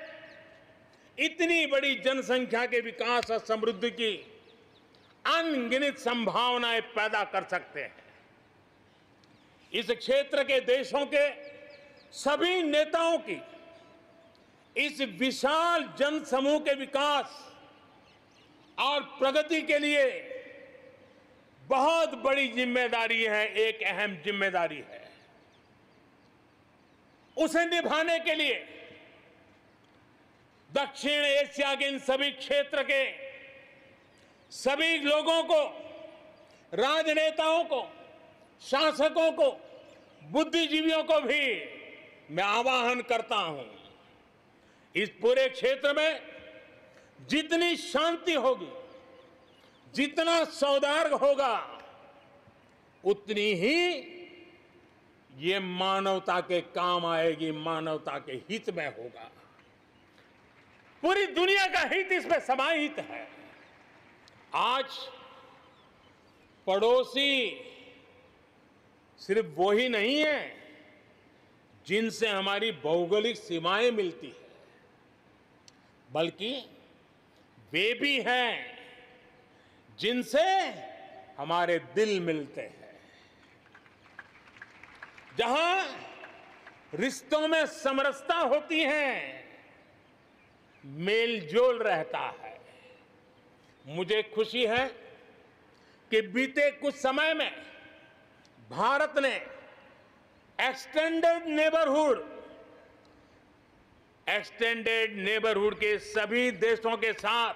इतनी बड़ी जनसंख्या के विकास और समृद्धि की अनगिनत संभावनाएं पैदा कर सकते हैं। इस क्षेत्र के देशों के सभी नेताओं की इस विशाल जनसमूह के विकास और प्रगति के लिए बहुत बड़ी जिम्मेदारी है, एक अहम जिम्मेदारी है। उसे निभाने के लिए दक्षिण एशिया के इन सभी क्षेत्र के सभी लोगों को, राजनेताओं को, शासकों को, बुद्धिजीवियों को भी मैं आह्वान करता हूं, इस पूरे क्षेत्र में जितनी शांति होगी, जितना सौहार्द होगा, उतनी ही ये मानवता के काम आएगी, मानवता के हित में होगा। पूरी दुनिया का हित इसमें समाहित है। आज पड़ोसी सिर्फ वो ही नहीं है जिनसे हमारी भौगोलिक सीमाएं मिलती है, बल्कि वे भी हैं जिनसे हमारे दिल मिलते हैं। जहां रिश्तों में समरसता होती है, मेलजोल रहता है। मुझे खुशी है कि बीते कुछ समय में भारत ने एक्सटेंडेड नेबरहुड के सभी देशों के साथ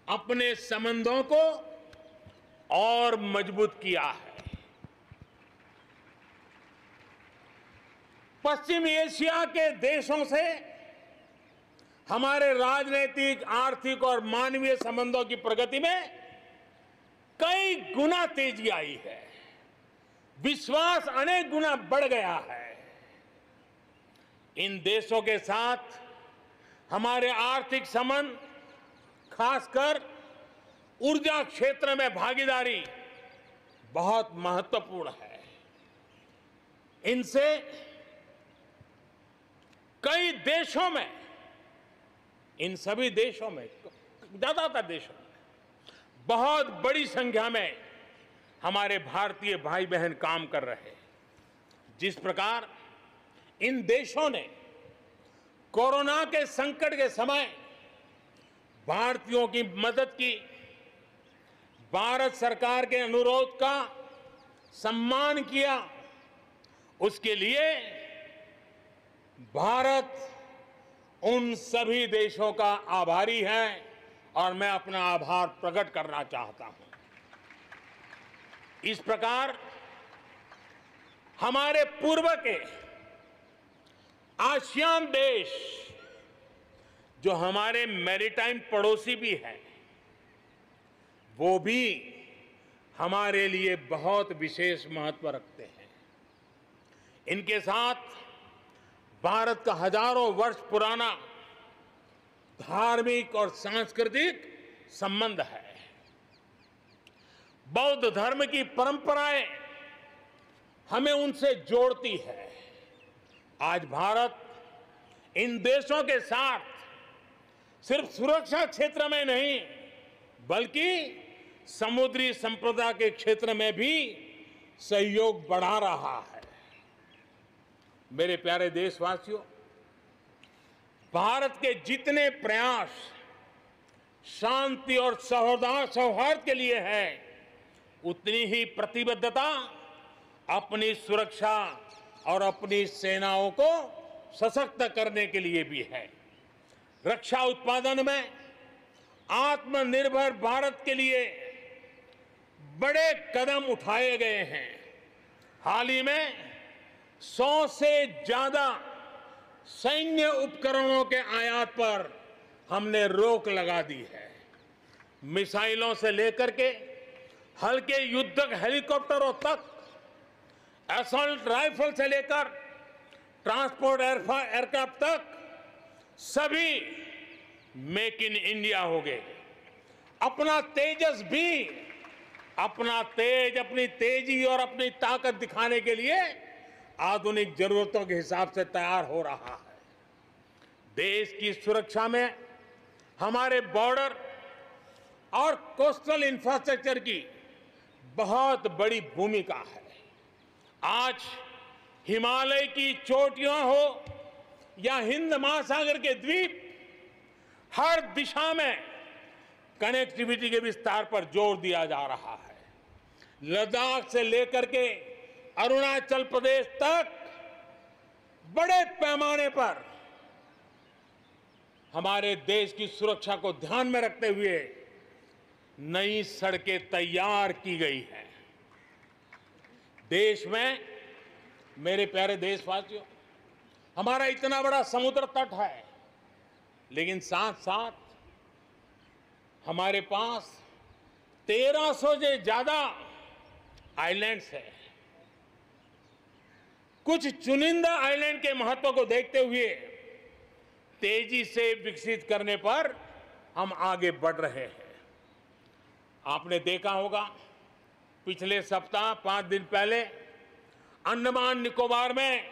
अपने संबंधों को और मजबूत किया है। पश्चिम एशिया के देशों से हमारे राजनीतिक, आर्थिक और मानवीय संबंधों की प्रगति में कई गुना तेजी आई है। विश्वास अनेक गुना बढ़ गया है। इन देशों के साथ हमारे आर्थिक संबंध, खासकर ऊर्जा क्षेत्र में भागीदारी बहुत महत्वपूर्ण है। इनसे कई देशों में, इन सभी देशों में, ज्यादातर देशों में बहुत बड़ी संख्या में हमारे भारतीय भाई बहन काम कर रहे हैं। जिस प्रकार इन देशों ने कोरोना के संकट के समय भारतीयों की मदद की, भारत सरकार के अनुरोध का सम्मान किया, उसके लिए भारत उन सभी देशों का आभारी है और मैं अपना आभार प्रकट करना चाहता हूं। इस प्रकार हमारे पूर्व के आसियान देश, जो हमारे मैरीटाइम पड़ोसी भी हैं, वो भी हमारे लिए बहुत विशेष महत्व रखते हैं। इनके साथ भारत का हजारों वर्ष पुराना धार्मिक और सांस्कृतिक संबंध है। बौद्ध धर्म की परंपराएं हमें उनसे जोड़ती है। आज भारत इन देशों के साथ सिर्फ सुरक्षा क्षेत्र में नहीं, बल्कि समुद्री संपदा के क्षेत्र में भी सहयोग बढ़ा रहा है। मेरे प्यारे देशवासियों, भारत के जितने प्रयास शांति और सौहार्द के लिए है, उतनी ही प्रतिबद्धता अपनी सुरक्षा और अपनी सेनाओं को सशक्त करने के लिए भी है। रक्षा उत्पादन में आत्मनिर्भर भारत के लिए बड़े कदम उठाए गए हैं। हाल ही में 100 से ज्यादा सैन्य उपकरणों के आयात पर हमने रोक लगा दी है। मिसाइलों से लेकर के हल्के युद्धक हेलीकॉप्टरों तक, असॉल्ट राइफल से लेकर ट्रांसपोर्ट एयरक्राफ्ट तक, सभी मेक इन इंडिया हो गए। अपना तेजस भी, अपनी तेजी और अपनी ताकत दिखाने के लिए आधुनिक जरूरतों के हिसाब से तैयार हो रहा है। देश की सुरक्षा में हमारे बॉर्डर और कोस्टल इंफ्रास्ट्रक्चर की बहुत बड़ी भूमिका है। आज हिमालय की चोटियां हो या हिंद महासागर के द्वीप, हर दिशा में कनेक्टिविटी के विस्तार पर जोर दिया जा रहा है। लद्दाख से लेकर के अरुणाचल प्रदेश तक बड़े पैमाने पर हमारे देश की सुरक्षा को ध्यान में रखते हुए नई सड़कें तैयार की गई हैं। देश में, मेरे प्यारे देशवासियों, हमारा इतना बड़ा समुद्र तट है, लेकिन साथ साथ हमारे पास 1300 से ज्यादा आइलैंड्स हैं। कुछ चुनिंदा आइलैंड के महत्व को देखते हुए तेजी से विकसित करने पर हम आगे बढ़ रहे हैं। आपने देखा होगा, पिछले सप्ताह 5 दिन पहले अंडमान निकोबार में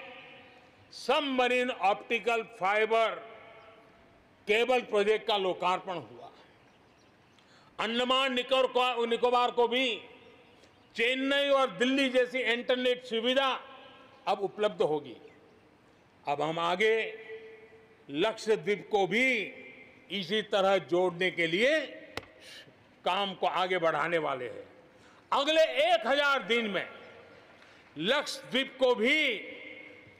submarine optical fibre cable project का लोकार्पण हुआ। अंडमान निकोबार को भी चेन्नई और दिल्ली जैसी इंटरनेट सुविधा अब उपलब्ध होगी। अब हम आगे लक्षद्वीप को भी इसी तरह जोड़ने के लिए काम को आगे बढ़ाने वाले हैं। अगले 1000 दिन में लक्षद्वीप को भी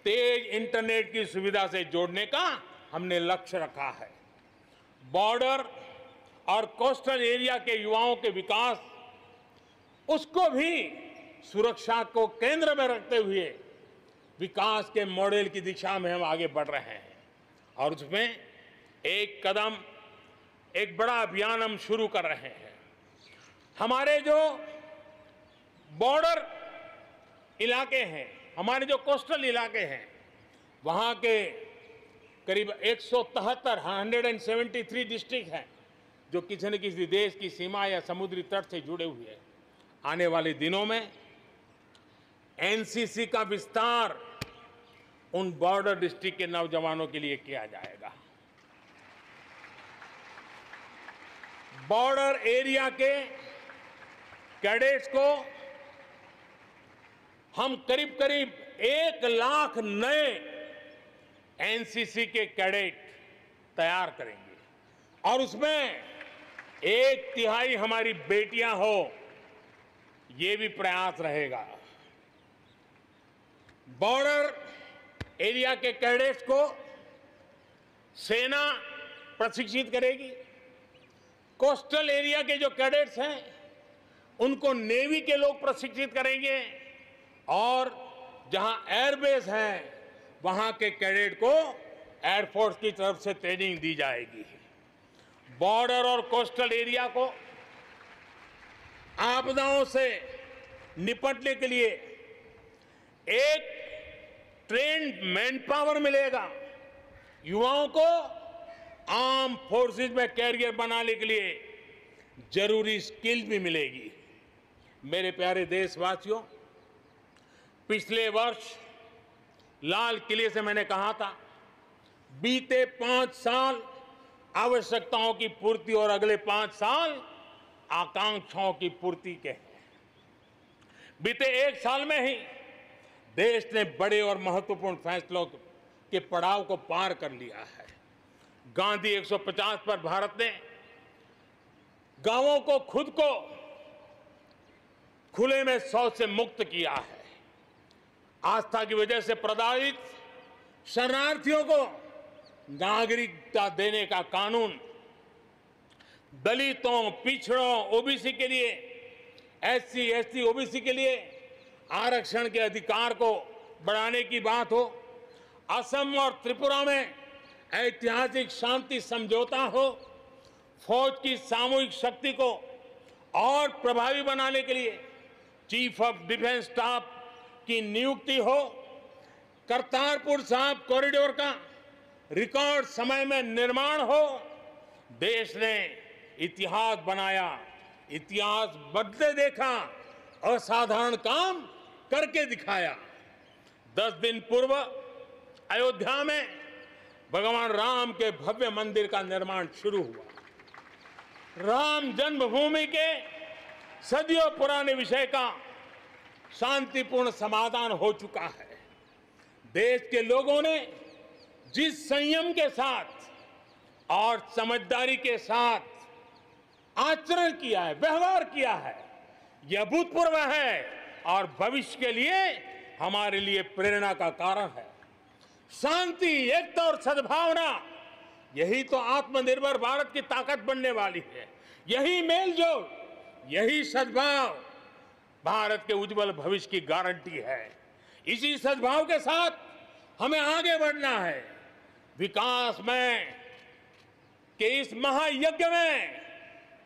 तेज इंटरनेट की सुविधा से जोड़ने का हमने लक्ष्य रखा है। बॉर्डर और कोस्टल एरिया के युवाओं के विकास, उसको भी सुरक्षा को केंद्र में रखते हुए विकास के मॉडल की दिशा में हम आगे बढ़ रहे हैं। और उसमें एक कदम, एक बड़ा अभियान हम शुरू कर रहे हैं। हमारे जो बॉर्डर इलाके हैं, हमारे जो कोस्टल इलाके हैं, वहाँ के करीब 173 डिस्ट्रिक्ट हैं जो किसी न किसी देश की सीमा या समुद्री तट से जुड़े हुए हैं। आने वाले दिनों में एनसीसी का विस्तार उन बॉर्डर डिस्ट्रिक्ट के नौजवानों के लिए किया जाएगा। बॉर्डर एरिया के कैडेट्स को हम करीब करीब 1 लाख नए एनसीसी के कैडेट तैयार करेंगे और उसमें 1/3 हमारी बेटियां हो, ये भी प्रयास रहेगा। बॉर्डर एरिया के कैडेट्स को सेना प्रशिक्षित करेगी। कोस्टल एरिया के जो कैडेट्स हैं उनको नेवी के लोग प्रशिक्षित करेंगे और जहां एयरबेस है वहां के कैडेट को एयरफोर्स की तरफ से ट्रेनिंग दी जाएगी। बॉर्डर और कोस्टल एरिया को आपदाओं से निपटने के लिए एक ट्रेन्ड मैन पावर मिलेगा। युवाओं को आर्म फोर्सेस में कैरियर बनाने के लिए जरूरी स्किल भी मिलेगी। मेरे प्यारे देशवासियों, पिछले वर्ष लाल किले से मैंने कहा था, बीते 5 साल आवश्यकताओं की पूर्ति और अगले 5 साल आकांक्षाओं की पूर्ति के हैं। बीते 1 साल में ही देश ने बड़े और महत्वपूर्ण फैसलों के पड़ाव को पार कर लिया है। गांधी 150 पर भारत ने गांवों को खुद को खुले में शौच से मुक्त किया है। आस्था की वजह से प्रताड़ित शरणार्थियों को नागरिकता देने का कानून, दलितों, पिछड़ों, ओबीसी के लिए, एससी, एसटी, ओबीसी के लिए आरक्षण के अधिकार को बढ़ाने की बात हो, असम और त्रिपुरा में ऐतिहासिक शांति समझौता हो, फौज की सामूहिक शक्ति को और प्रभावी बनाने के लिए चीफ ऑफ डिफेंस स्टाफ की नियुक्ति हो, करतारपुर साहिब कॉरिडोर का रिकॉर्ड समय में निर्माण हो। देश ने इतिहास बनाया, इतिहास बदले देखा, असाधारण काम करके दिखाया। 10 दिन पूर्व अयोध्या में भगवान राम के भव्य मंदिर का निर्माण शुरू हुआ। राम जन्मभूमि के सदियों पुराने विषय का शांतिपूर्ण समाधान हो चुका है। देश के लोगों ने जिस संयम के साथ और समझदारी के साथ आचरण किया है, व्यवहार किया है, यह अभूतपूर्व है और भविष्य के लिए हमारे लिए प्रेरणा का कारण है। शांति, एकता और सद्भावना, यही तो आत्मनिर्भर भारत की ताकत बनने वाली है। यही मेलजोल, यही सद्भाव भारत के उज्जवल भविष्य की गारंटी है। इसी सद्भाव के साथ हमें आगे बढ़ना है। विकास में के इस महायज्ञ में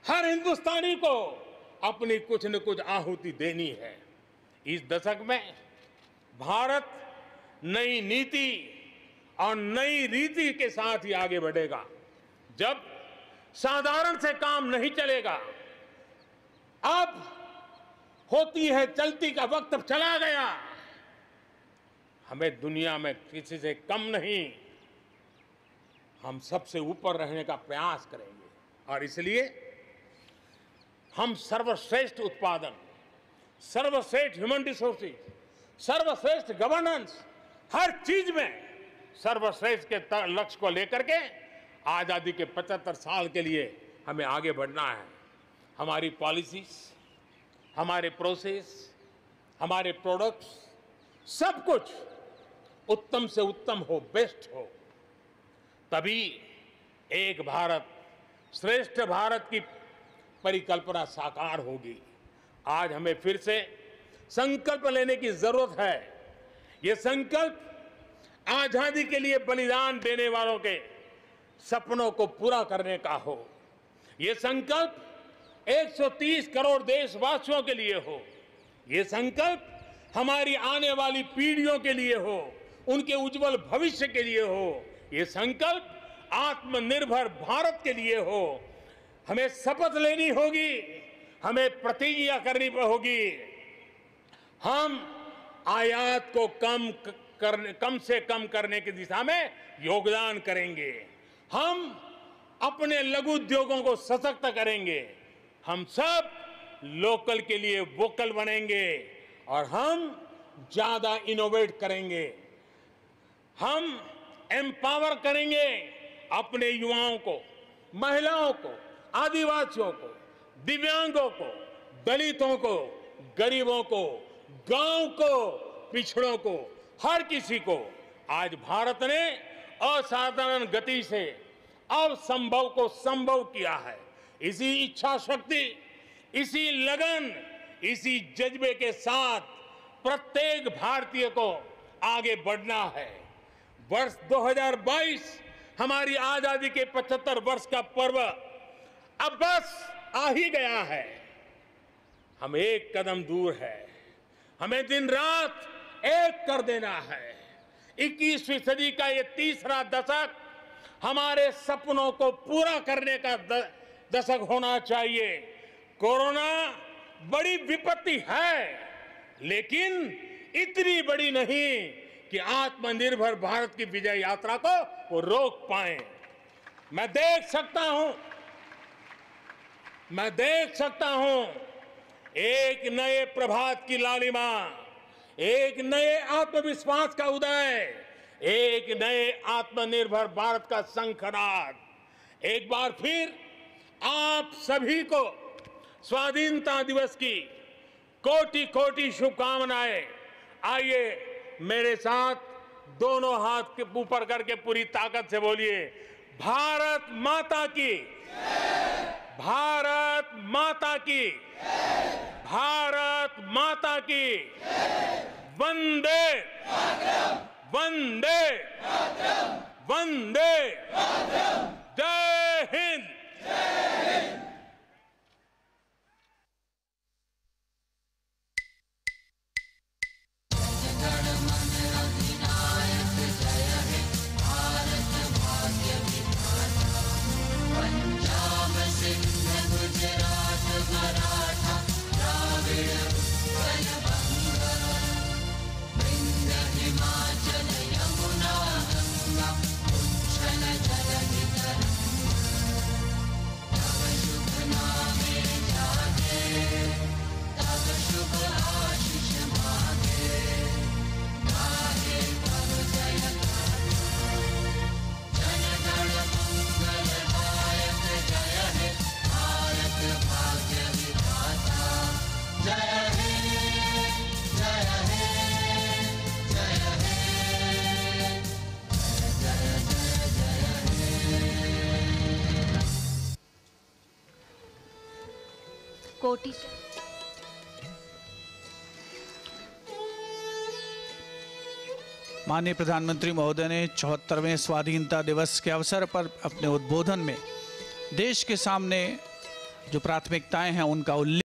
हर हिंदुस्तानी को अपनी कुछ न कुछ आहुति देनी है। इस दशक में भारत नई नीति और नई रीति के साथ ही आगे बढ़ेगा। जब साधारण से काम नहीं चलेगा, अब होती है चलती का वक्त अब चला गया। हमें दुनिया में किसी से कम नहीं, हम सबसे ऊपर रहने का प्रयास करेंगे और इसलिए हम सर्वश्रेष्ठ उत्पादन, सर्वश्रेष्ठ ह्यूमन रिसोर्सेज, सर्वश्रेष्ठ गवर्नेंस, हर चीज में सर्वश्रेष्ठ के लक्ष्य को लेकर के आजादी के 75 साल के लिए हमें आगे बढ़ना है। हमारी पॉलिसीज, हमारे प्रोसेस, हमारे प्रोडक्ट्स, सब कुछ उत्तम से उत्तम हो, बेस्ट हो, तभी एक भारत श्रेष्ठ भारत की परिकल्पना साकार होगी। आज हमें फिर से संकल्प लेने की जरूरत है। ये संकल्प आजादी के लिए बलिदान देने वालों के सपनों को पूरा करने का हो। ये संकल्प 130 करोड़ देशवासियों के लिए हो। ये संकल्प हमारी आने वाली पीढ़ियों के लिए हो, उनके उज्जवल भविष्य के लिए हो। ये संकल्प आत्मनिर्भर भारत के लिए हो। हमें शपथ लेनी होगी, हमें प्रतिज्ञा करनी होगी। हम आयात को कम कम से कम करने की दिशा में योगदान करेंगे। हम अपने लघु उद्योगों को सशक्त करेंगे। हम सब लोकल के लिए वोकल बनेंगे और हम ज्यादा इनोवेट करेंगे। हम एम्पावर करेंगे अपने युवाओं को, महिलाओं को, आदिवासियों को, दिव्यांगों को, दलितों को, गरीबों को, गांव को, पिछड़ों को, हर किसी को। आज भारत ने असाधारण गति से असंभव को संभव किया है। इसी इच्छा शक्ति, इसी लगन, इसी जज्बे के साथ प्रत्येक भारतीय को आगे बढ़ना है। वर्ष 2022 हमारी आजादी के 75 वर्ष का पर्व अब बस आ ही गया है। हम एक कदम दूर है। हमें दिन रात एक कर देना है। 21वीं सदी का ये तीसरा दशक हमारे सपनों को पूरा करने का दशक होना चाहिए। कोरोना बड़ी विपत्ति है, लेकिन इतनी बड़ी नहीं कि आत्मनिर्भर भारत की विजय यात्रा को वो रोक पाए। मैं देख सकता हूं एक नए प्रभात की लालिमा, एक नए आत्मविश्वास का उदय, एक नए आत्मनिर्भर भारत का शंखनाद। एक बार फिर आप सभी को स्वाधीनता दिवस की कोटि कोटि शुभकामनाएं। आइए मेरे साथ दोनों हाथ के ऊपर करके पूरी ताकत से बोलिए, भारत माता की, भारत माता की, भारत माता की, वंदे वंदे वंदे, जय हिंद। कोटि माननीय प्रधानमंत्री महोदय ने 74वें स्वाधीनता दिवस के अवसर पर अपने उद्बोधन में देश के सामने जो प्राथमिकताएं हैं उनका उल्लेख